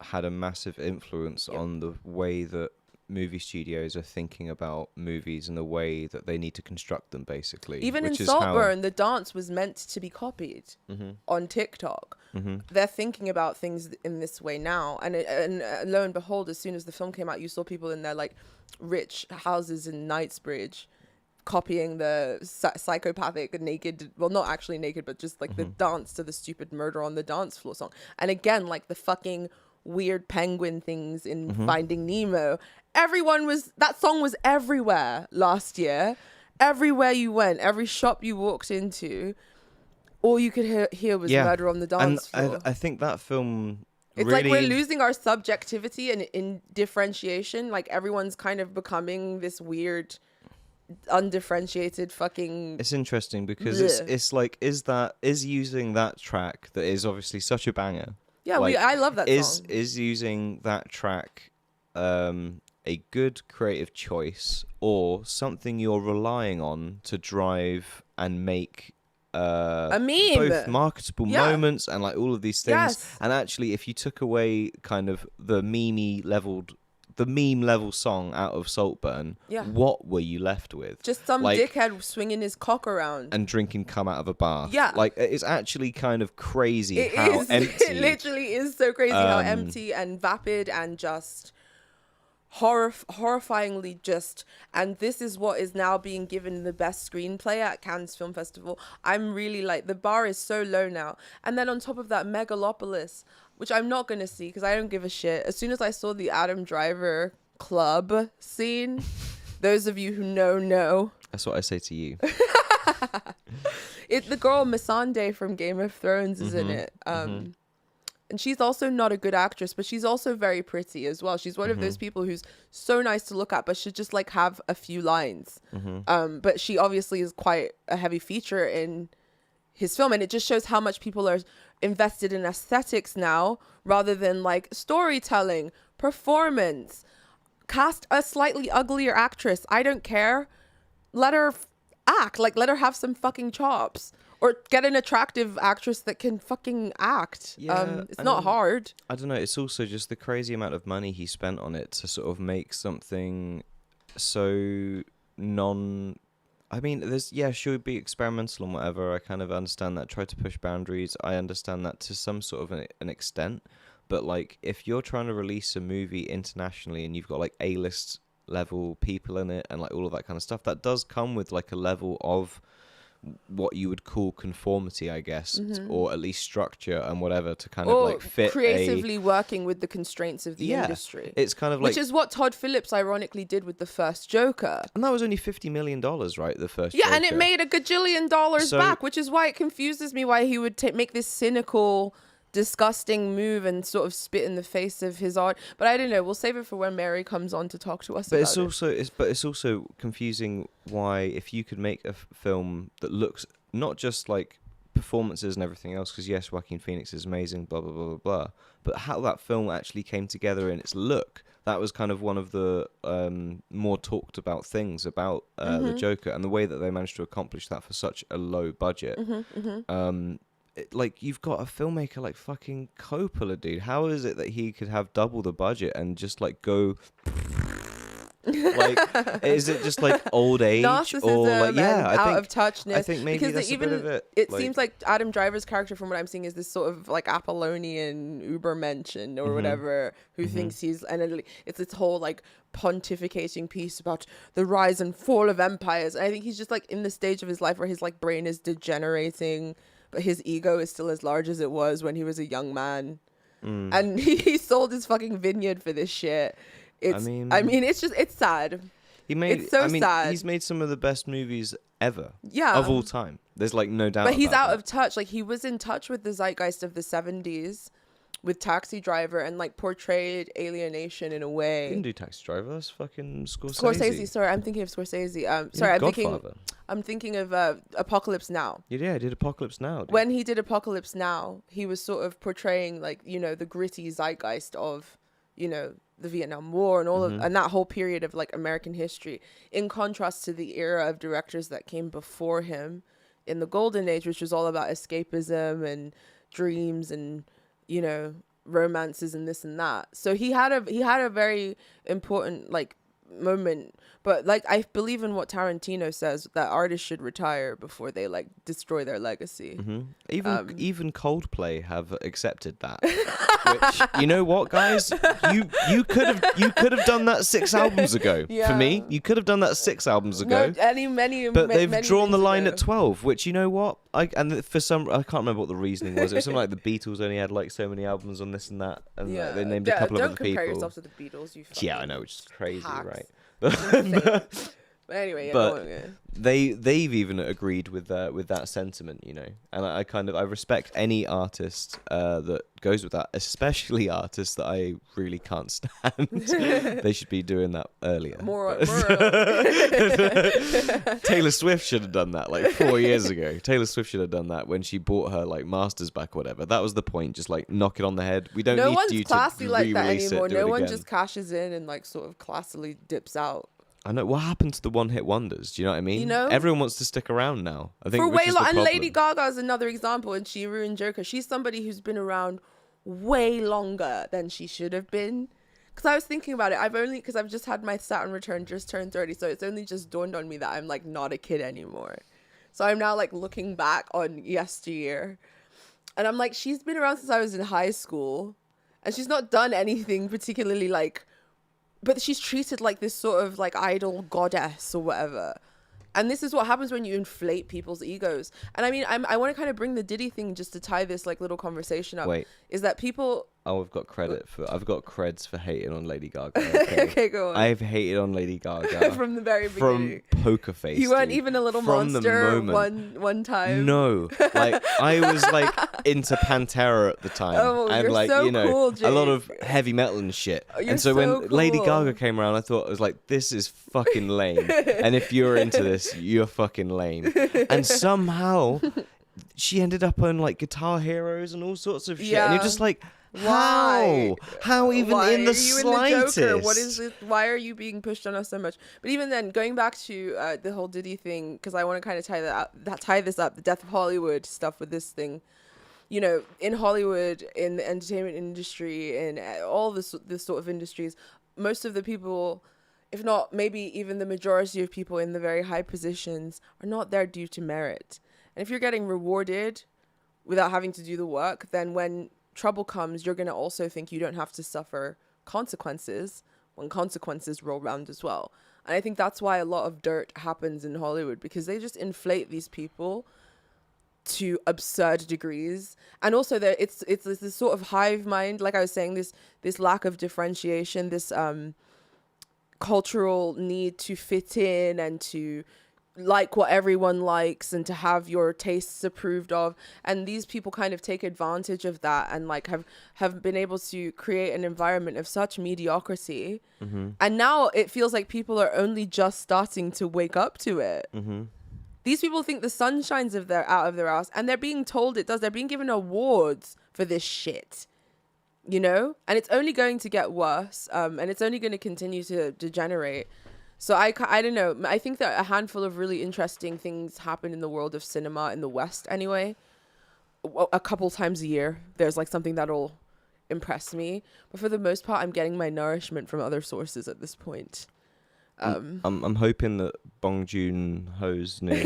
had a massive influence on the way that movie studios are thinking about movies and the way that they need to construct them, basically. Even in Saltburn, the dance was meant to be copied on TikTok. They're thinking about things in this way now. And lo and behold, as soon as the film came out, you saw people in their like rich houses in Knightsbridge copying the psychopathic naked, well, not actually naked, but just like the dance to the stupid Murder on the Dance Floor song. And again, like the fucking weird penguin things in Finding Nemo. That song was everywhere last year. Everywhere you went, every shop you walked into, all you could hear was Murder on the Dance Floor. I think that film... It's really... like we're losing our subjectivity and in differentiation. Like everyone's kind of becoming this weird, undifferentiated fucking... It's interesting because it's like, is using that track that is obviously such a banger. Yeah, like, I love that song. Is using that track a good creative choice or something you're relying on to drive and make a meme, both marketable moments and like all of these things? And actually, if you took away kind of the meme level song out of Saltburn, what were you left with? Just some dickhead swinging his cock around and drinking cum out of a bath. Yeah, like it's actually kind of crazy empty. It literally is so crazy how empty and vapid and just horrifyingly just. And this is what is now being given the best screenplay at Cannes Film Festival. I'm really like, the bar is so low now. And then on top of that, Megalopolis, which I'm not going to see because I don't give a shit. As soon as I saw the Adam Driver club scene, those of you who know. That's what I say to you. The girl Missandei from Game of Thrones is in it. And she's also not a good actress, but she's also very pretty as well. She's one of those people who's so nice to look at, but should just like have a few lines. But she obviously is quite a heavy feature in his film. And it just shows how much people are invested in aesthetics now rather than like storytelling, performance. Cast a slightly uglier actress. I don't care. Let her act. Like, let her have some fucking chops. Or get an attractive actress that can fucking act. It's not hard. I don't know. It's also just the crazy amount of money he spent on it to sort of make something so I mean, should be experimental and whatever. I kind of understand that. Try to push boundaries. I understand that to some sort of an extent. But, like, if you're trying to release a movie internationally and you've got, like, A-list level people in it and, like, all of that kind of stuff, that does come with, like, a level of what you would call conformity, I guess, or at least structure and whatever to kind of like fit creatively working with the constraints of the industry. It's kind of like, which is what Todd Phillips ironically did with the first Joker, and that was only $50 million, right? The first Joker. And it made $1 gajillion back, which is why it confuses me why he would make this cynical, disgusting move and sort of spit in the face of his art. But I don't know, we'll save it for when Mary comes on to talk to us about it. But it's also confusing why, if you could make a film that looks not just like performances and everything else, because yes, Joaquin Phoenix is amazing, blah blah blah blah blah, but how that film actually came together in its look, that was kind of one of the more talked about things about the Joker, and the way that they managed to accomplish that for such a low budget. Like, you've got a filmmaker like fucking Coppola, dude. How is it that he could have double the budget and just like go like, is it just like old age narcissism or like, out of touchness? I think maybe that's a bit of it. It seems like Adam Driver's character, from what I'm seeing, is this sort of like Apollonian Ubermensch or whatever, who thinks he's, and it's this whole like pontificating piece about the rise and fall of empires. And I think he's just like in the stage of his life where his like brain is degenerating, but his ego is still as large as it was when he was a young man. And he sold his fucking vineyard for this shit. I mean, it's sad. Sad. He's made some of the best movies ever. Yeah. Of all time. There's like no doubt. But he's out of touch. Like, he was in touch with the zeitgeist of the 70s with Taxi Driver and like portrayed alienation in a way. He didn't do Taxi Driver. That's fucking Scorsese. Sorry, I'm thinking of Scorsese. I'm thinking of Apocalypse Now. Yeah, he did Apocalypse Now. Dude. When he did Apocalypse Now, he was sort of portraying like, you know, the gritty zeitgeist of, you know, the Vietnam War and all of, and that whole period of like American history, in contrast to the era of directors that came before him in the golden age, which was all about escapism and dreams and, you know, romances and this and that. So he had a very important like moment. But like, I believe in what Tarantino says, that artists should retire before they like destroy their legacy. Even Coldplay have accepted that. Which, you know what, guys, you could have done that 6 albums ago. For me, you could have done that 6 albums ago. But they've drawn the line at 12. Which, you know what, I can't remember what the reasoning was. It was something like the Beatles only had like so many albums on this and that, and like, they named a couple of other people. Don't compare yourself to the Beatles. Yeah, I know, which is crazy, right? But anyway, they've even agreed with that sentiment, you know, and I respect any artist that goes with that, especially artists that I really can't stand. They should be doing that earlier. Taylor Swift should have done that like 4 years ago. Taylor Swift should have done that when she bought her like masters back, or whatever. That was the point. Just like knock it on the head. We don't need you to No one's classy like that anymore. No one again. just cashes in and like sort of classily dips out. I know. What happened to the one-hit wonders? Do you know what I mean? You know, everyone wants to stick around now. I think for way long. And Lady Gaga Gaga is another example, and she ruined Joker. She's somebody who's been around way longer than she should have been. Because I was thinking about it. Because I've just had my Saturn return, just turned 30, so it's only just dawned on me that I'm like not a kid anymore. So I'm now like looking back on yesteryear, and I'm like, she's been around since I was in high school, and she's not done anything particularly like. But she's treated like this sort of like idol goddess or whatever. And this is what happens when you inflate people's egos. And I mean, I want to kind of bring the Diddy thing just to tie this like little conversation up. Wait. Is that people... Oh, I've got creds for hating on Lady Gaga. Okay, okay, go on. I've hated on Lady Gaga from the very beginning. From Poker Face. You weren't even a little from monster one time. No, like I was like into Pantera at the time, and you're like so you know cool, Jake. a lot of heavy metal and shit. And so when Lady Gaga came around, I thought I was like, this is fucking lame. And if you're into this, you're fucking lame. And somehow she ended up on like Guitar Heroes and all sorts of shit. And you're just like, why? How even why in the are you slightest? In the Joker? What is it? Why are you being pushed on us so much? But even then, going back to the whole Diddy thing, because I want to kind of tie this up, the death of Hollywood stuff with this thing. You know, in Hollywood, in the entertainment industry, in all this sort of industries, most of the people, if not maybe even the majority of people in the very high positions, are not there due to merit. And if you're getting rewarded without having to do the work, then when trouble comes, you're going to also think you don't have to suffer consequences when consequences roll around as well. And I think that's why a lot of dirt happens in Hollywood, because they just inflate these people to absurd degrees. And also it's this sort of hive mind, like I was saying, this lack of differentiation, this cultural need to fit in and to like what everyone likes and to have your tastes approved of. And these people kind of take advantage of that and like have been able to create an environment of such mediocrity. Mm-hmm. And now it feels like people are only just starting to wake up to it. Mm-hmm. These people think the sun shines out of their ass, and they're being told it does. They're being given awards for this shit, you know? And it's only going to get worse, and it's only going to continue to degenerate. So I don't know. I think that a handful of really interesting things happen in the world of cinema in the West anyway. A couple times a year, there's like something that'll impress me. But for the most part, I'm getting my nourishment from other sources at this point. I'm hoping that Bong Joon-ho's new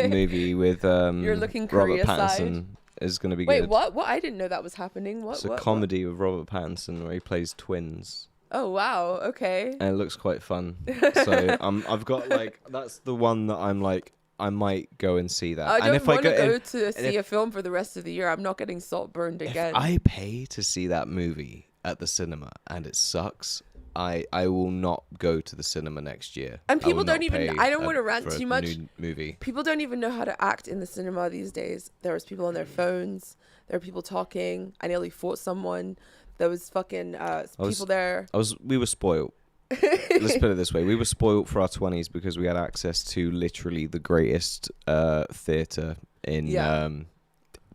movie with You're looking Robert Pattinson is going to be good. Wait, what? I didn't know that was happening. What? It's a comedy with Robert Pattinson where he plays twins. Oh wow! Okay. And it looks quite fun. So I've got like that's the one that I'm like I might go and see that. I don't want to go to see a film for the rest of the year. I'm not getting salt burned again. If I pay to see that movie at the cinema and it sucks, I will not go to the cinema next year. And people don't even. I don't want to rant too much. New movie. People don't even know how to act in the cinema these days. There's people on their phones. There are people talking. I nearly fought someone. There was fucking people there. We were spoiled. Let's put it this way. We were spoiled for our 20s because we had access to literally the greatest theatre in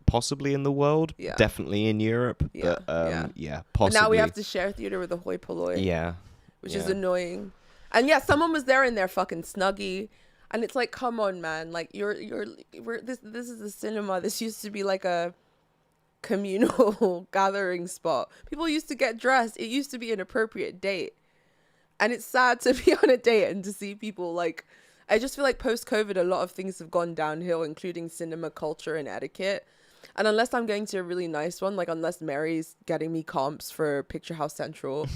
possibly in the world. Yeah. Definitely in Europe. Yeah. But, possibly. And now we have to share theatre with a hoi polloi. Yeah. Which is annoying. And someone was there in their fucking Snuggie. And it's like, come on, man. Like this is the cinema. This used to be like a communal gathering spot. People used to get dressed. It used to be an appropriate date. And it's sad to be on a date and to see people like, I just feel like post-COVID, a lot of things have gone downhill, including cinema culture and etiquette. And unless I'm going to a really nice one, like unless Mary's getting me comps for Picture House Central,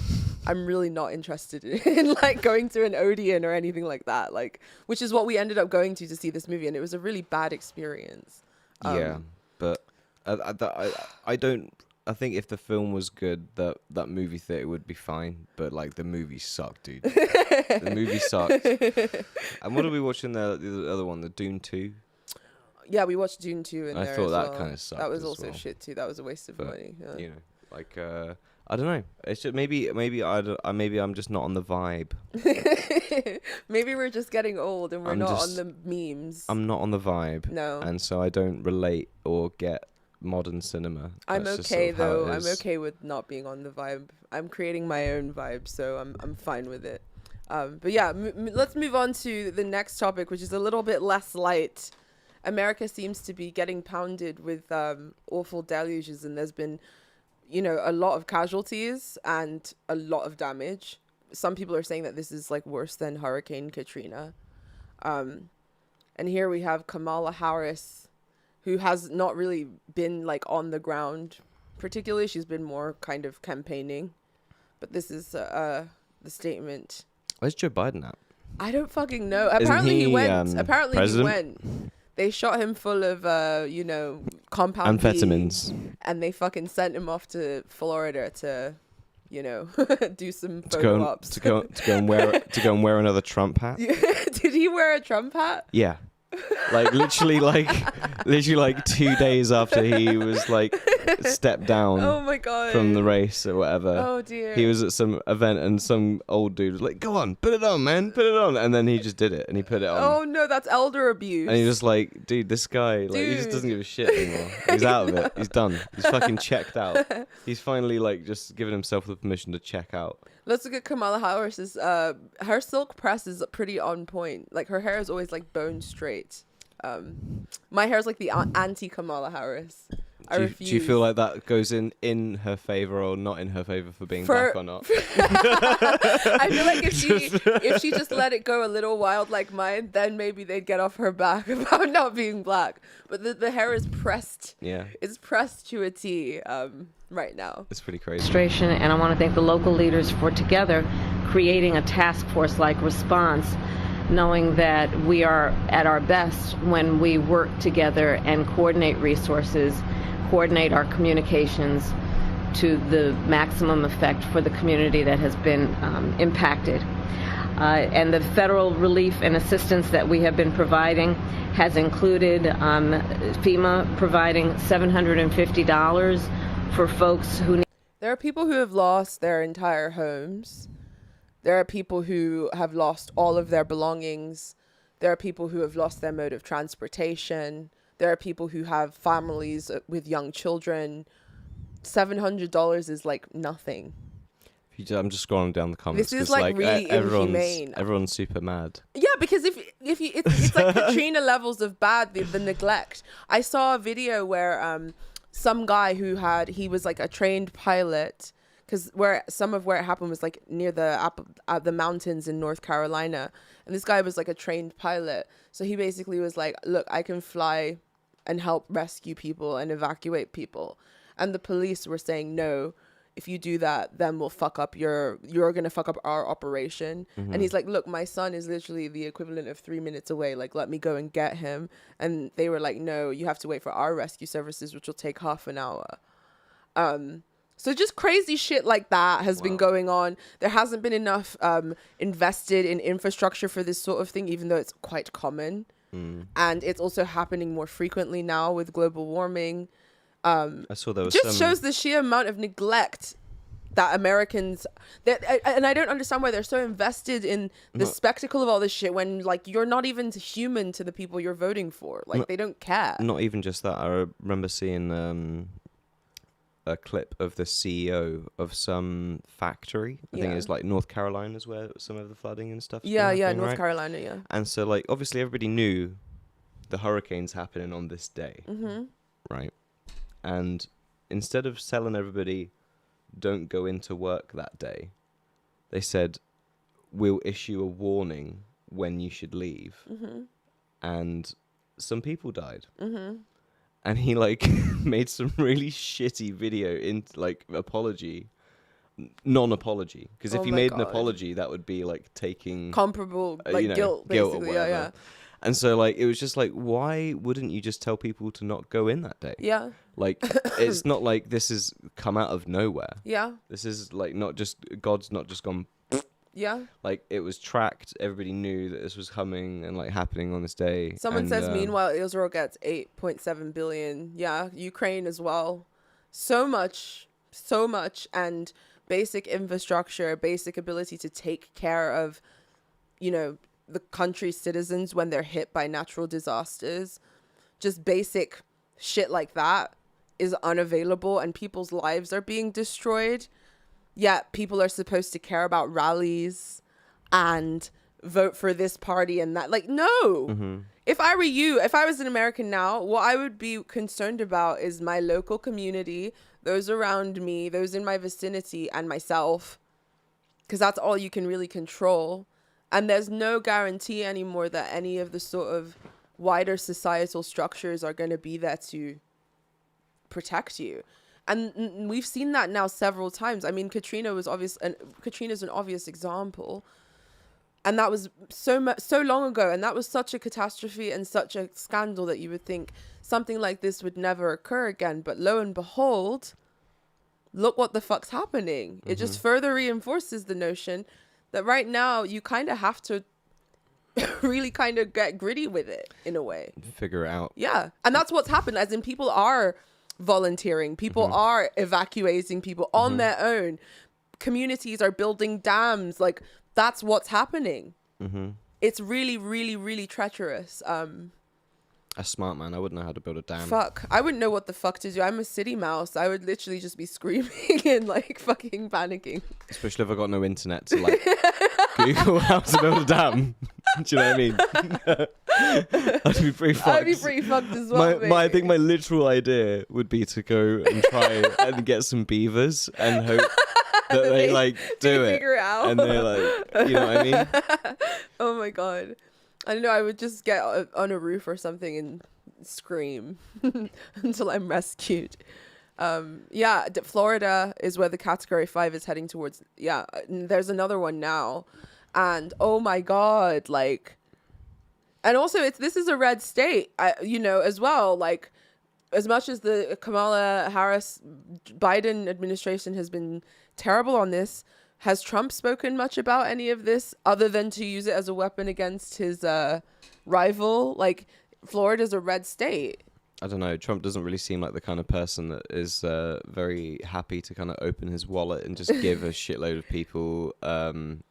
I'm really not interested in like going to an Odeon or anything like that. Like, which is what we ended up going to see this movie, and it was a really bad experience. Yeah, but I don't. I think if the film was good, that movie theater would be fine. But like the movie sucked, dude. The movie sucked. And what are we watching the other one, the Dune 2? Yeah, we watched Dune 2 in I there thought as that well. kind of sucked. That was as also well. shit too. That was a waste of money. Yeah. You know, like I don't know. It's just maybe I'm just not on the vibe. Maybe we're just getting old and we're not on the memes. I'm not on the vibe. No. And so I don't relate or get modern cinema. I'm That's okay just sort of how it though. is. I'm okay with not being on the vibe. I'm creating my own vibe, so I'm fine with it. But yeah, let's move on to the next topic, which is a little bit less light. America seems to be getting pounded with awful deluges, and there's been, a lot of casualties and a lot of damage. Some people are saying that this is like worse than Hurricane Katrina. And here we have Kamala Harris, who has not really been like on the ground particularly. She's been more kind of campaigning. But this is the statement. Where's Joe Biden at? I don't fucking know. Apparently he went. Apparently president? he went. They shot him full of, compound Amphetamines. V, and they fucking sent him off to Florida to, do some To photo go, ops. to go and wear another Trump hat. Did he wear a Trump hat? Yeah. Literally 2 days after he was stepped down Oh my god. from the race or whatever. Oh dear. He was at some event and some old dude was like, "Go on, put it on, man, put it on," and then he just did it and he put it on. Oh no, that's elder abuse. And he was like, dude, this guy, he just doesn't give a shit anymore. He's out of it. He's done. He's fucking checked out. He's finally just given himself the permission to check out. Let's look at Kamala Harris's. Her silk press is pretty on point. Like her hair is always like bone straight. My hair is like the anti Kamala Harris. Do you feel like that goes in her favor or not in her favor for being black or not? I feel like if she just let it go a little wild like mine, then maybe they'd get off her back about not being black. But the hair is pressed. Yeah. It's pressed to a T right now. It's pretty crazy. And I want to thank the local leaders for together creating a task force-like response, knowing that we are at our best when we work together and coordinate resources, coordinate our communications to the maximum effect for the community that has been impacted. And the federal relief and assistance that we have been providing has included FEMA providing $750 for folks who need. There are people who have lost their entire homes. There are people who have lost all of their belongings. There are people who have lost their mode of transportation. There are people who have families with young children. $700 is like nothing. I'm just scrolling down the comments. This is really inhumane. Everyone's super mad. Yeah, because if you, it's like Katrina levels of bad, the neglect. I saw a video where some guy he was like a trained pilot, because some of where it happened was like near the mountains in North Carolina, and this guy was like a trained pilot. So he basically was like, "Look, I can fly and help rescue people and evacuate people," and the police were saying, "No, if you do that, then we'll fuck up you're gonna fuck up our operation." Mm-hmm. And he's like, "Look, my son is literally the equivalent of 3 minutes away. Like, let me go and get him." And they were like, "No, you have to wait for our rescue services, which will take half an hour." So just crazy shit like that has been going on. There hasn't been enough invested in infrastructure for this sort of thing, even though it's quite common. And it's also happening more frequently now with global warming. I saw there was just shows the sheer amount of neglect that Americans and I don't understand why they're so invested in the spectacle of all this shit when like you're not even human to the people you're voting for. Like they don't care. Not even just that. I remember seeing a clip of the CEO of some factory. I think it's like North Carolina is where some of the flooding and stuff. North Carolina, yeah. And so like obviously everybody knew the hurricane's happening on this day, right? And instead of telling everybody don't go into work that day, they said we'll issue a warning when you should leave. And some people died. And he like made some really shitty video in like apology, non-apology. Because if he made an apology, that would be like taking comparable like guilt, basically. Yeah. And so like it was just like, why wouldn't you just tell people to not go in that day? Yeah. Like it's not like this has come out of nowhere. Yeah. This is like not just God's not just gone. Yeah. Like it was tracked. Everybody knew that this was coming and like happening on this day. Someone says, meanwhile, Israel gets 8.7 billion. Yeah. Ukraine as well. So much. And basic infrastructure, basic ability to take care of, you know, the country's citizens when they're hit by natural disasters. Just basic shit like that is unavailable, and people's lives are being destroyed. Yet people are supposed to care about rallies and vote for this party and that. Like, no. If I were you, if I was an American now, what I would be concerned about is my local community, those around me, those in my vicinity, and myself. Because that's all you can really control. And there's no guarantee anymore that any of the sort of wider societal structures are going to be there to protect you. And we've seen that now several times. I mean, Katrina was obvious, and Katrina's an obvious example. And that was so long ago, and that was such a catastrophe and such a scandal that you would think something like this would never occur again. But lo and behold, look what the fuck's happening. It just further reinforces the notion that right now you kind of have to really kind of get gritty with it in a way. Figure it out. Yeah. And that's what's happened, as in people are volunteering. People are evacuating people on their own. Communities are building dams. Like, that's what's happening. It's really, really, really treacherous. A smart man. I wouldn't know how to build a dam. Fuck. I wouldn't know what the fuck to do. I'm a city mouse. I would literally just be screaming and like fucking panicking. Especially if I got no internet to like Google how to build a dam. Do you know what I mean? I'd be pretty fucked. I'd be pretty fucked as well. I think my literal idea would be to go and try and get some beavers and hope that they like do it. Figure it out. And they're like, you know what I mean? Oh my God. I don't know. I would just get on a roof or something and scream until I'm rescued. Florida is where the Category 5 is heading towards. Yeah, there's another one now. And oh my God, like, and also this is a red state, as well. Like, as much as the Kamala Harris Biden administration has been terrible on this, has Trump spoken much about any of this other than to use it as a weapon against his rival? Like, Florida's a red state. I don't know. Trump doesn't really seem like the kind of person that is very happy to kind of open his wallet and just give a shitload of people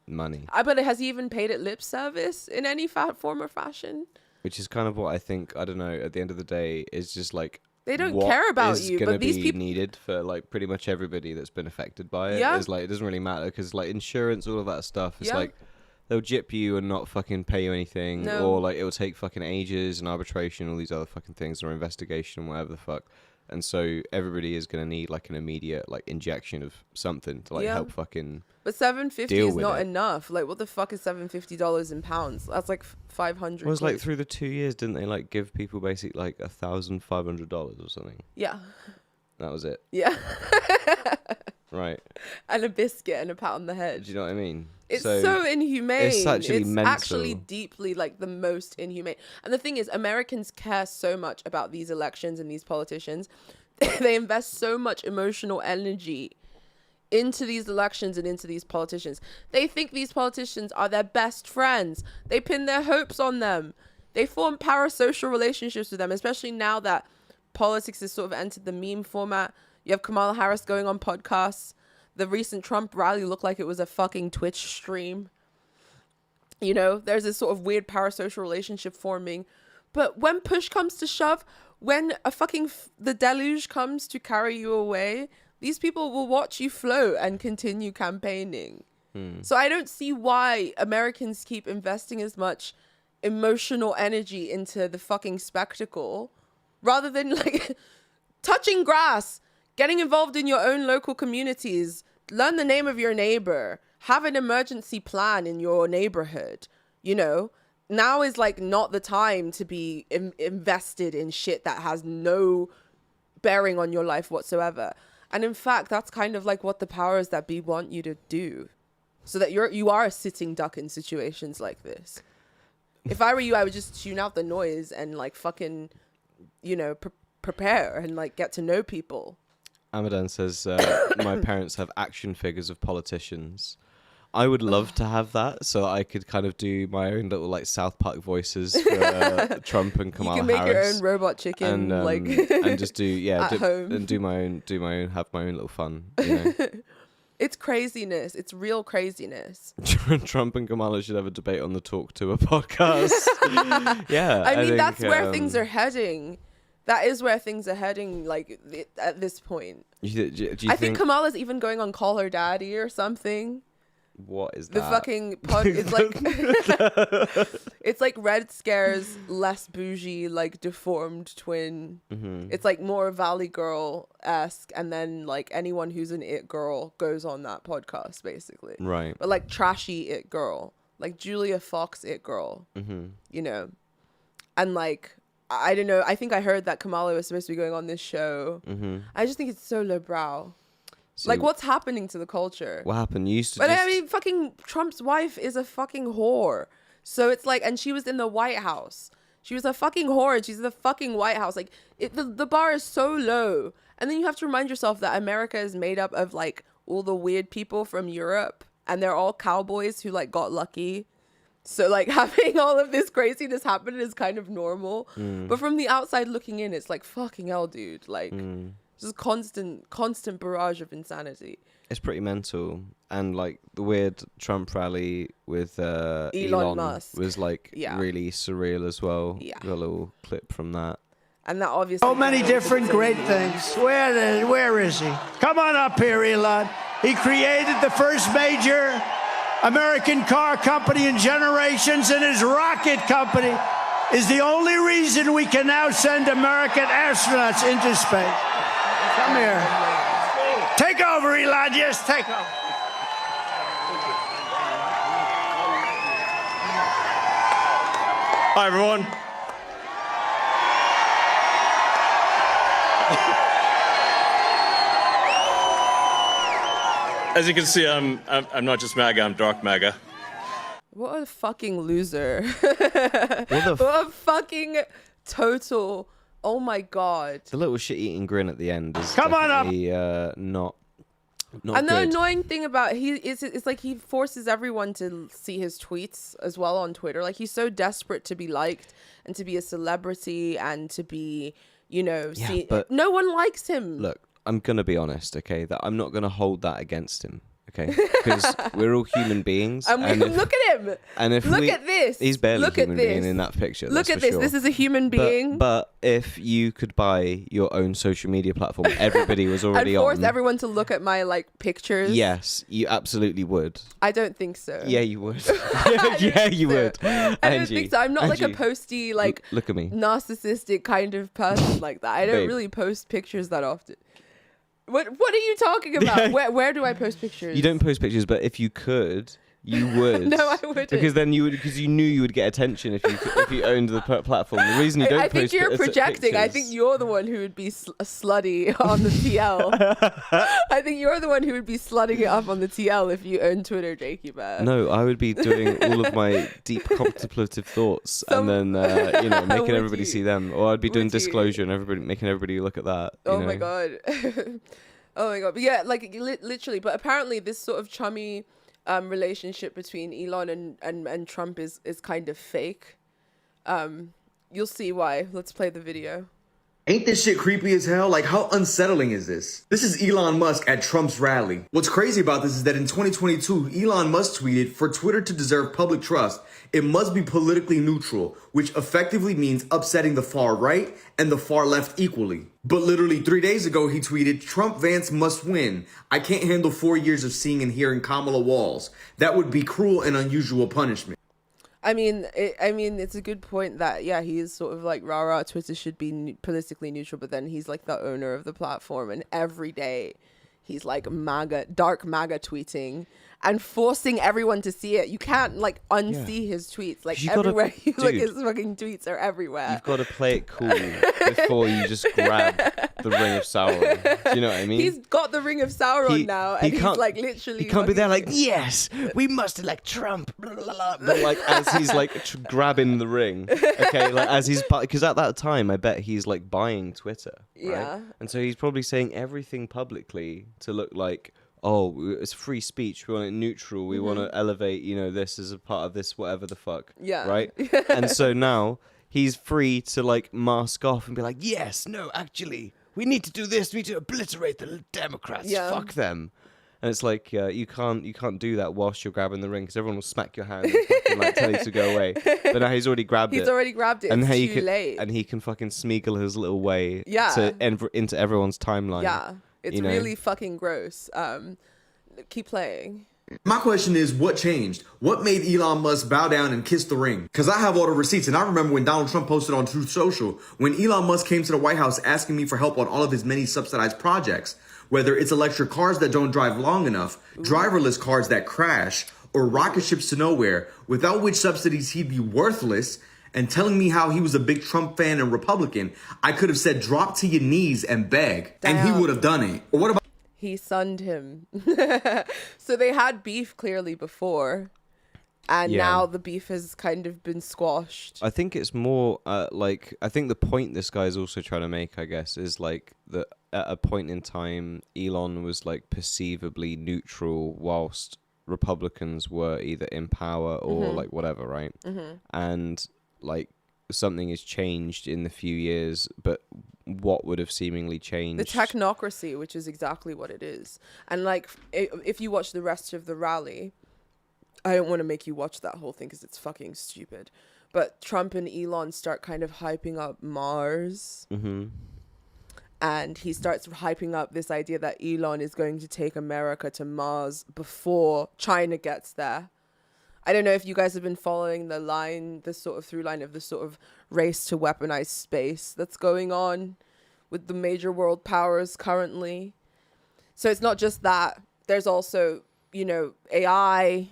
money. But has he even paid it lip service in any form or fashion? Which is kind of what I think, I don't know, at the end of the day, is just like, they don't care about you, but these people needed for like pretty much everybody that's been affected by it. Yeah. Is like, it doesn't really matter because like insurance, all of that stuff, it's like they'll gyp you and not fucking pay you anything, or like it'll take fucking ages and arbitration, all these other fucking things, or investigation, whatever the fuck. And so everybody is gonna need like an immediate like injection of something to like help fucking. But $750 is not enough. Like, what the fuck is $750 in pounds? That's like $500. Well, it was like through the 2 years, didn't they like give people basically like $1,500 or something? Yeah. That was it. Yeah. Right. And a biscuit and a pat on the head. Do you know what I mean? It's so inhumane. It's actually mental. Actually deeply like the most inhumane. And the thing is, Americans care so much about these elections and these politicians. They invest so much emotional energy into these elections and into these politicians. They think these politicians are their best friends. They pin their hopes on them. They form parasocial relationships with them, especially now that politics has sort of entered the meme format. You have Kamala Harris going on podcasts. The recent Trump rally looked like it was a fucking Twitch stream. You know, there's this sort of weird parasocial relationship forming. But when push comes to shove, when a fucking the deluge comes to carry you away, these people will watch you float and continue campaigning. So I don't see why Americans keep investing as much emotional energy into the fucking spectacle rather than like touching grass, getting involved in your own local communities, learn the name of your neighbor, have an emergency plan in your neighborhood, you know? Now is like not the time to be invested in shit that has no bearing on your life whatsoever. And in fact, that's kind of like what the powers that be want you to do, so that you are a sitting duck in situations like this. If I were you, I would just tune out the noise and like fucking, you know, prepare and like get to know people. Amadan says, my parents have action figures of politicians. I would love to have that, so I could kind of do my own little like South Park voices for Trump and Kamala Harris. You can make your own robot chicken, and, like and just do at home, and do my own, have my own little fun. You know? It's craziness. It's real craziness. Trump and Kamala should have a debate on the Talk To a podcast. Yeah, I mean that's where things are heading. That is where things are heading. Like at this point, do you I think Kamala's even going on Call Her Daddy or something. What is that? The fucking pod. It's like it's like Red Scare's less bougie, like deformed twin. Mm-hmm. It's like more Valley Girl-esque, and then like anyone who's an it girl goes on that podcast, basically. Right. But like trashy it girl, like Julia Fox it girl. Mm-hmm. You know, and like I don't know. I think I heard that Kamala was supposed to be going on this show. Mm-hmm. I just think it's so lowbrow. So like, what's happening to the culture? What happened? You used to. But I mean, fucking Trump's wife is a fucking whore. So it's like, and she was in the White House. She was a fucking whore, and she's in the fucking White House. Like, the bar is so low. And then you have to remind yourself that America is made up of like all the weird people from Europe, and they're all cowboys who like got lucky. So like having all of this craziness happen is kind of normal. But from the outside looking in, it's like, fucking hell, dude. Like. Just constant barrage of insanity. It's pretty mental. And like the weird Trump rally with Elon Musk was like really surreal as well. Yeah. Got a little clip from that. And that obviously... So many different great things. Where is he? Come on up here, Elon. He created the first major American car company in generations, and his rocket company is the only reason we can now send American astronauts into space. Come here. Take over, Elon. Yes, take over. Hi, everyone. As you can see, I'm not just MAGA, I'm dark MAGA. What a fucking loser. What a fucking total... Oh my god! The little shit-eating grin at the end is Come on up. Not and good. the annoying thing about it's like he forces everyone to see his tweets as well on Twitter. Like he's so desperate to be liked and to be a celebrity and to be, you know, but no one likes him. Look, I'm gonna be honest, okay? That I'm not gonna hold that against him. Okay, because we're all human beings. And look at him. And if look at this, he's barely a human being in that picture. Look at this. Sure. This is a human being. But if you could buy your own social media platform, everybody was already and force everyone to look at my like pictures. Yes, you absolutely would. I don't think so. Yeah, you would. Yeah, you would. I don't think so. I'm not like a posty, like look at me, narcissistic kind of person like that. I don't really post pictures that often. What are you talking about? Where do I post pictures? You don't post pictures, but if you could, you would. No, I wouldn't. Because then you would, because you knew you would get attention if you owned the platform. The reason you don't I think you're projecting. I think you're the one who would be slutty on the TL. I think you're the one who would be slutting it up on the TL if you owned Twitter, Jakey Bear. No, I would be doing all of my deep contemplative thoughts and then making everybody see them, or I'd be doing disclosure and making everybody look at that. Oh my god. Oh my god. But yeah, like literally. But apparently, this sort of chummy relationship between Elon and Trump is kind of fake. You'll see why. Let's play the video. Ain't this shit creepy as hell? Like, how unsettling is this? This is Elon Musk at Trump's rally. What's crazy about this is that in 2022, Elon Musk tweeted, "For Twitter to deserve public trust, it must be politically neutral," which effectively means upsetting the far right and the far left equally. But literally 3 days ago, he tweeted, "Trump-Vance must win. I can't handle 4 years of seeing and hearing Kamala Walls. That would be cruel and unusual punishment." I mean, it's a good point that, yeah, he is sort of like, rah, Twitter should be politically neutral, but then he's like the owner of the platform, and every day he's like dark MAGA tweeting, and forcing everyone to see it. You can't like unsee his tweets. Like everywhere you look, his fucking tweets are everywhere. You've got to play it cool before you just grab the Ring of Sauron. Do you know what I mean? He's got the Ring of Sauron now, and he's like literally. He can't be there like, yes, we must elect Trump. Blah, blah, blah. But like as he's like grabbing the ring, okay, like as he's because at that time I bet he's like buying Twitter, right? Yeah, and so he's probably saying everything publicly to look like, oh, it's free speech. We want it neutral. We want to elevate, this as a part of this, whatever the fuck. Yeah. Right? And so now he's free to like mask off and be like, yes, no, actually, we need to do this. We need to obliterate the Democrats. Yeah. Fuck them. And it's like, you can't do that whilst you're grabbing the ring because everyone will smack your hand and fucking like tell you to go away. But now he's already grabbed it. He's already grabbed it. And it's too late. And he can fucking smeagol his little way into everyone's timeline. Yeah. It's really fucking gross. Keep playing. My question is, what changed? What made Elon Musk bow down and kiss the ring? Because I have all the receipts, and I remember when Donald Trump posted on Truth Social, when Elon Musk came to the White House asking me for help on all of his many subsidized projects, whether it's electric cars that don't drive long enough, driverless cars that crash, or rocket ships to nowhere, without which subsidies he'd be worthless, and telling me how he was a big Trump fan and Republican, I could have said drop to your knees and beg, and he would have done it. Or what about he sunned him. So they had beef clearly before, and now the beef has kind of been squashed. I think it's more I think the point this guy's also trying to make, I guess, is like that at a point in time, Elon was like perceivably neutral whilst Republicans were either in power or like whatever, right? And like something has changed in the few years, but what would have seemingly changed? The technocracy, which is exactly what it is. And like, if you watch the rest of the rally, I don't want to make you watch that whole thing because it's fucking stupid. But Trump and Elon start kind of hyping up Mars. And he starts hyping up this idea that Elon is going to take America to Mars before China gets there. I don't know if you guys have been following the sort of through line of the sort of race to weaponize space that's going on with the major world powers currently. So it's not just that. There's also, AI,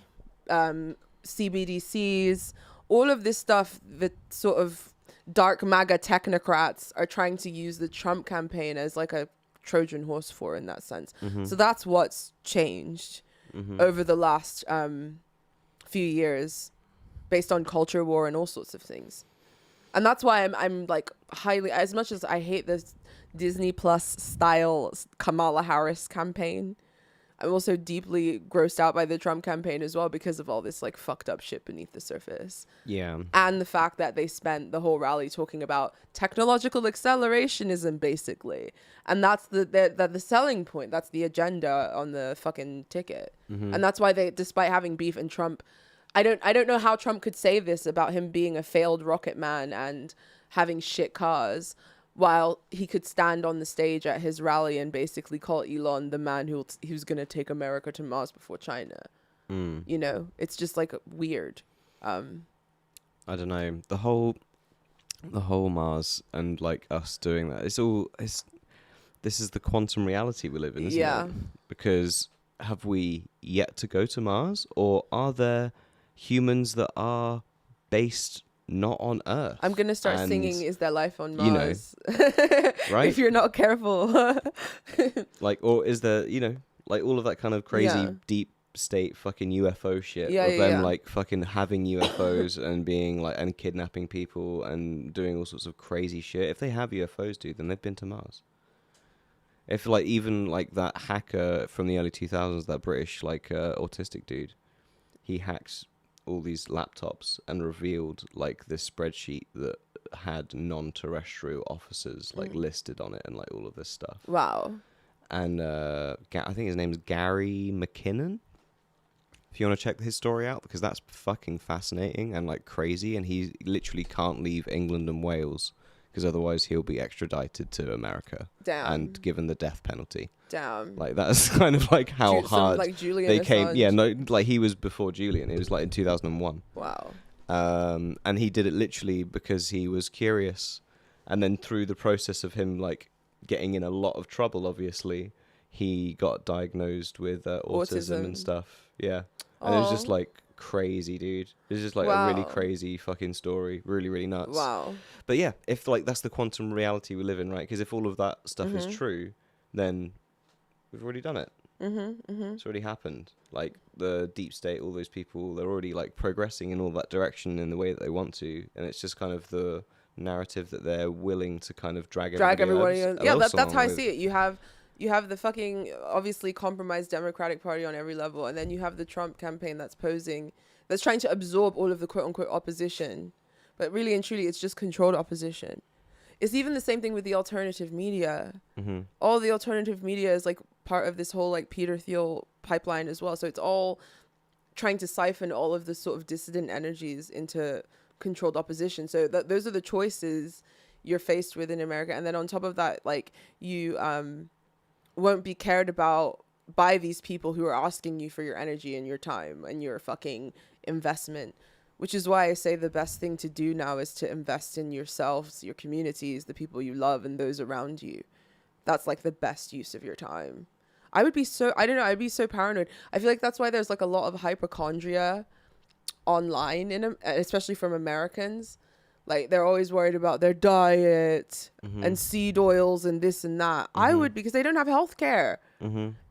CBDCs, all of this stuff that sort of dark MAGA technocrats are trying to use the Trump campaign as like a Trojan horse for in that sense. So that's what's changed over the last few years based on culture war and all sorts of things. And that's why I'm like highly, as much as I hate this Disney Plus style Kamala Harris campaign, I'm also deeply grossed out by the Trump campaign as well because of all this like fucked up shit beneath the surface. Yeah. And the fact that they spent the whole rally talking about technological accelerationism basically. And that's the selling point. That's the agenda on the fucking ticket. And that's why they, despite having beef and Trump, I don't know how Trump could say this about him being a failed rocket man and having shit cars, while he could stand on the stage at his rally and basically call Elon the man who's going to take America to Mars before China. It's just like weird. I don't know. The whole Mars and like us doing that. This is the quantum reality we live in, isn't it? Because have we yet to go to Mars, or are there humans that are based not on Earth? I'm gonna start singing "Is There Life on Mars?" Right? If you're not careful. Like, or is there, like all of that kind of crazy deep state fucking UFO shit of them like fucking having UFOs and being like and kidnapping people and doing all sorts of crazy shit. If they have UFOs, dude, then they've been to Mars. If like even like that hacker from the early 2000s, that British like autistic dude, he hacked all these laptops and revealed like this spreadsheet that had non-terrestrial officers like listed on it and like all of this stuff. Wow. And I think his name's Gary McKinnon. If you want to check his story out, because that's fucking fascinating and like crazy, and he literally can't leave England and Wales because otherwise he'll be extradited to America. Damn. And given the death penalty. Damn. Like that's kind of like how hard like Julian they Assange. came. Yeah, no, like he was before Julian. It was like in 2001. Wow. And he did it literally because he was curious, and then through the process of him like getting in a lot of trouble, obviously, he got diagnosed with autism and stuff. Yeah. And it was just like crazy, dude. It's just like a really crazy fucking story. Really, really nuts. Wow. But yeah, if like that's the quantum reality we live in, right? Because if all of that stuff is true, then we've already done it. It's already happened. Like the deep state, all those people, they're already like progressing in all that direction in the way that they want to, and it's just kind of the narrative that they're willing to kind of drag everybody else, yeah, that's how I see it. You have the fucking obviously compromised Democratic Party on every level, and then you have the Trump campaign that's trying to absorb all of the quote unquote opposition, but really and truly it's just controlled opposition. It's even the same thing with the alternative media. All the alternative media is like part of this whole like Peter Thiel pipeline as well. So it's all trying to siphon all of the sort of dissident energies into controlled opposition. So those are the choices you're faced with in America. And then on top of that, like you won't be cared about by these people who are asking you for your energy and your time and your fucking investment. Which is why I say the best thing to do now is to invest in yourselves, your communities, the people you love, and those around you. That's like the best use of your time. I'd be so paranoid. I feel like that's why there's like a lot of hypochondria online, especially from Americans. Like they're always worried about their diet and seed oils and this and that. I would, because they don't have health care.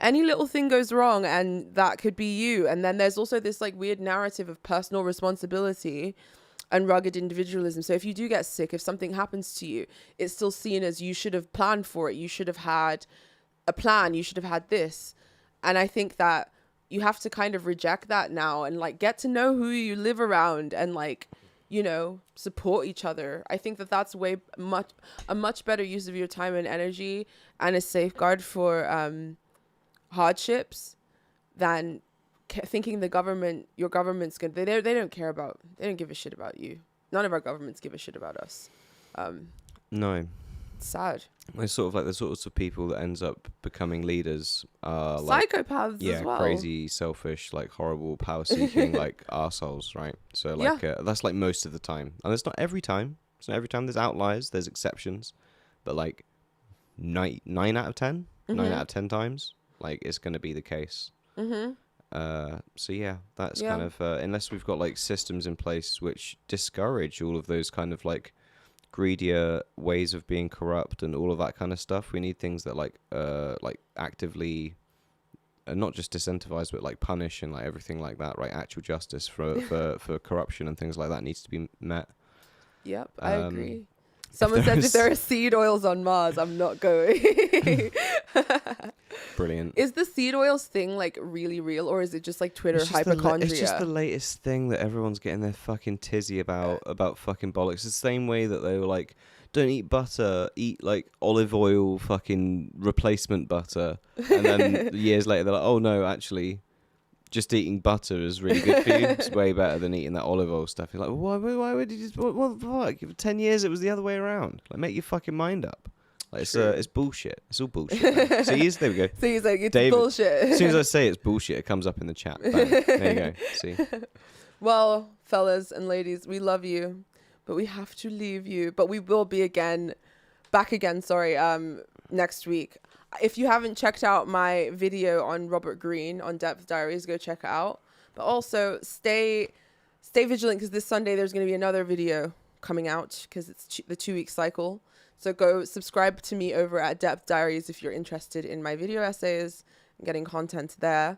Any little thing goes wrong and that could be you. And then there's also this like weird narrative of personal responsibility and rugged individualism. So if you do get sick, if something happens to you, it's still seen as you should have planned for it. You should have had a plan. You should have had this. And I think that you have to kind of reject that now and like get to know who you live around and like, you know, support each other. I think that that's a much better use of your time and energy and a safeguard for hardships than thinking your government's good. They don't give a shit about you. None of our governments give a shit about us. No. It's sad. It's sort of like the sorts of people that ends up becoming leaders are psychopaths as well. Crazy, selfish, like horrible, power-seeking, like arseholes, right? So like that's like most of the time, and it's not every time. It's not every time. There's outliers, there's exceptions, but like 9 out of 10, 9 out of 10 times, like it's going to be the case. So yeah, that's kind of unless we've got like systems in place which discourage all of those kind of like greedier ways of being corrupt and all of that kind of stuff. We need things that like actively not just disincentivize but like punish and like everything like that, right? Actual justice for corruption and things like that needs to be met. Yep, I agree. Someone says if there are seed oils on Mars, I'm not going. Brilliant. Is the seed oils thing like really real, or is it just like Twitter hypochondria? It's just the latest thing that everyone's getting their fucking tizzy about fucking bollocks. It's the same way that they were like, don't eat butter, eat like olive oil fucking replacement butter. And then years later they're like, oh no, actually just eating butter is really good for you. It's way better than eating that olive oil stuff. You're like, well, why would you just, what the fuck? For 10 years it was the other way around. Like, make your fucking mind up. Like, it's bullshit. It's all bullshit. So there we go. So he's like, it's bullshit. As soon as I say it's bullshit, it comes up in the chat. Bang. There you go. See? Well, fellas and ladies, we love you, but we have to leave you. But we will be back again, next week. If you haven't checked out my video on Robert Greene on Depth Diaries, go check it out. But also stay vigilant, because this Sunday there's going to be another video coming out, because it's the 2-week cycle. So go subscribe to me over at Depth Diaries if you're interested in my video essays and getting content there.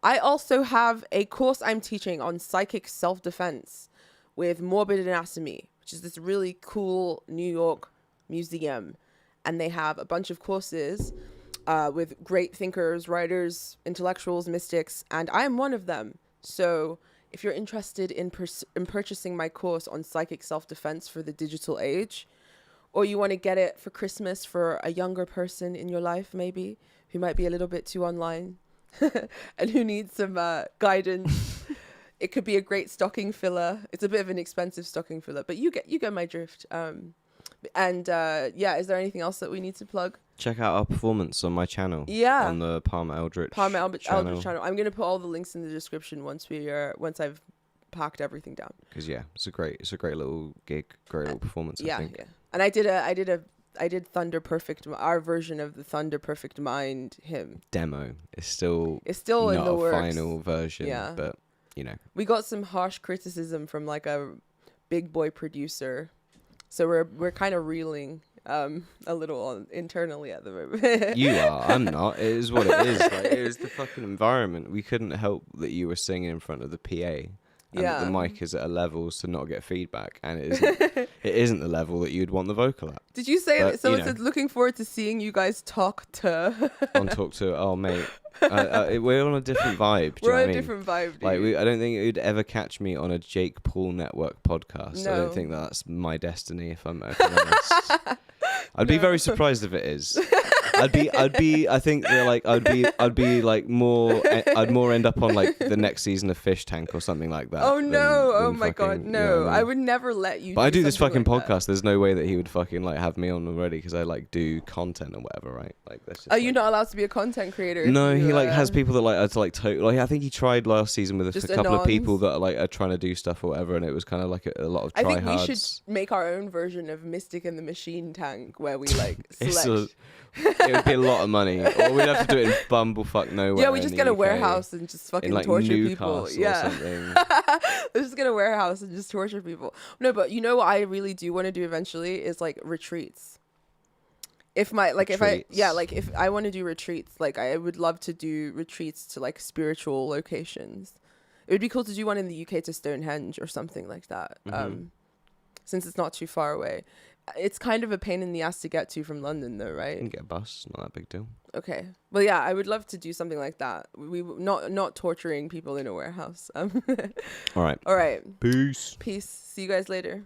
I also have a course I'm teaching on psychic self-defense with Morbid Anatomy, which is this really cool New York museum. And they have a bunch of courses with great thinkers, writers, intellectuals, mystics, and I'm one of them. So if you're interested in purchasing my course on psychic self-defense for the digital age, or you want to get it for Christmas for a younger person in your life, maybe, who might be a little bit too online and who needs some guidance, it could be a great stocking filler. It's a bit of an expensive stocking filler, but you get my drift. And is there anything else that we need to plug? Check out our performance on my channel. Yeah. On the Palmer Eldritch Eldritch channel. I'm going to put all the links in the description once I've packed everything down. Because it's a great little gig, great little performance. I think. Yeah. And I did a Thunder Perfect, our version of the Thunder Perfect Mind hymn. Demo. It's still not in the works. Final version, but you know. We got some harsh criticism from like a big boy producer, so we're kind of reeling a little internally at the moment. You are. I'm not. It is what it is. Like, it is the fucking environment. We couldn't help that you were singing in front of the PA. And the mic is at a level to not get feedback, and it isn't the level that you'd want the vocal at. Did you say that? So it says, looking forward to seeing you guys talk to. Oh, mate. We're on a different vibe. We're on a different vibe, dude. Like, I don't think you'd ever catch me on a Jake Paul Network podcast. No. I don't think that's my destiny, if I'm honest. I'd be very surprised if it is. I'd more end up on like the next season of Fish Tank or something like that. Oh no! Than Oh my god, no! You know what I mean? I would never let you. But I do this fucking like podcast. There's no way that he would fucking like have me on already because I like do content or whatever, right? Like that's. Are you not allowed to be a content creator? No, he like has people that like are to like like I think he tried last season with a couple of people that like are trying to do stuff or whatever, and it was kind of like a lot of try-hards. I think we should make our own version of Mystic and the Machine Tank where we like select. It would be a lot of money, or we'd have to do it in bumblefuck nowhere. Yeah, we just get a warehouse and just fucking in, like, torture Newcastle people. Yeah, or something. Let's just get a warehouse and just torture people. No, but you know what I really do want to do eventually is like retreats. If I want to do retreats, like I would love to do retreats to like spiritual locations. It would be cool to do one in the UK to Stonehenge or something like that. Since it's not too far away. It's kind of a pain in the ass to get to from London, though, right? You can get a bus, not that big deal. Okay, well, yeah, I would love to do something like that. We not torturing people in a warehouse. All right. All right. Peace. See you guys later.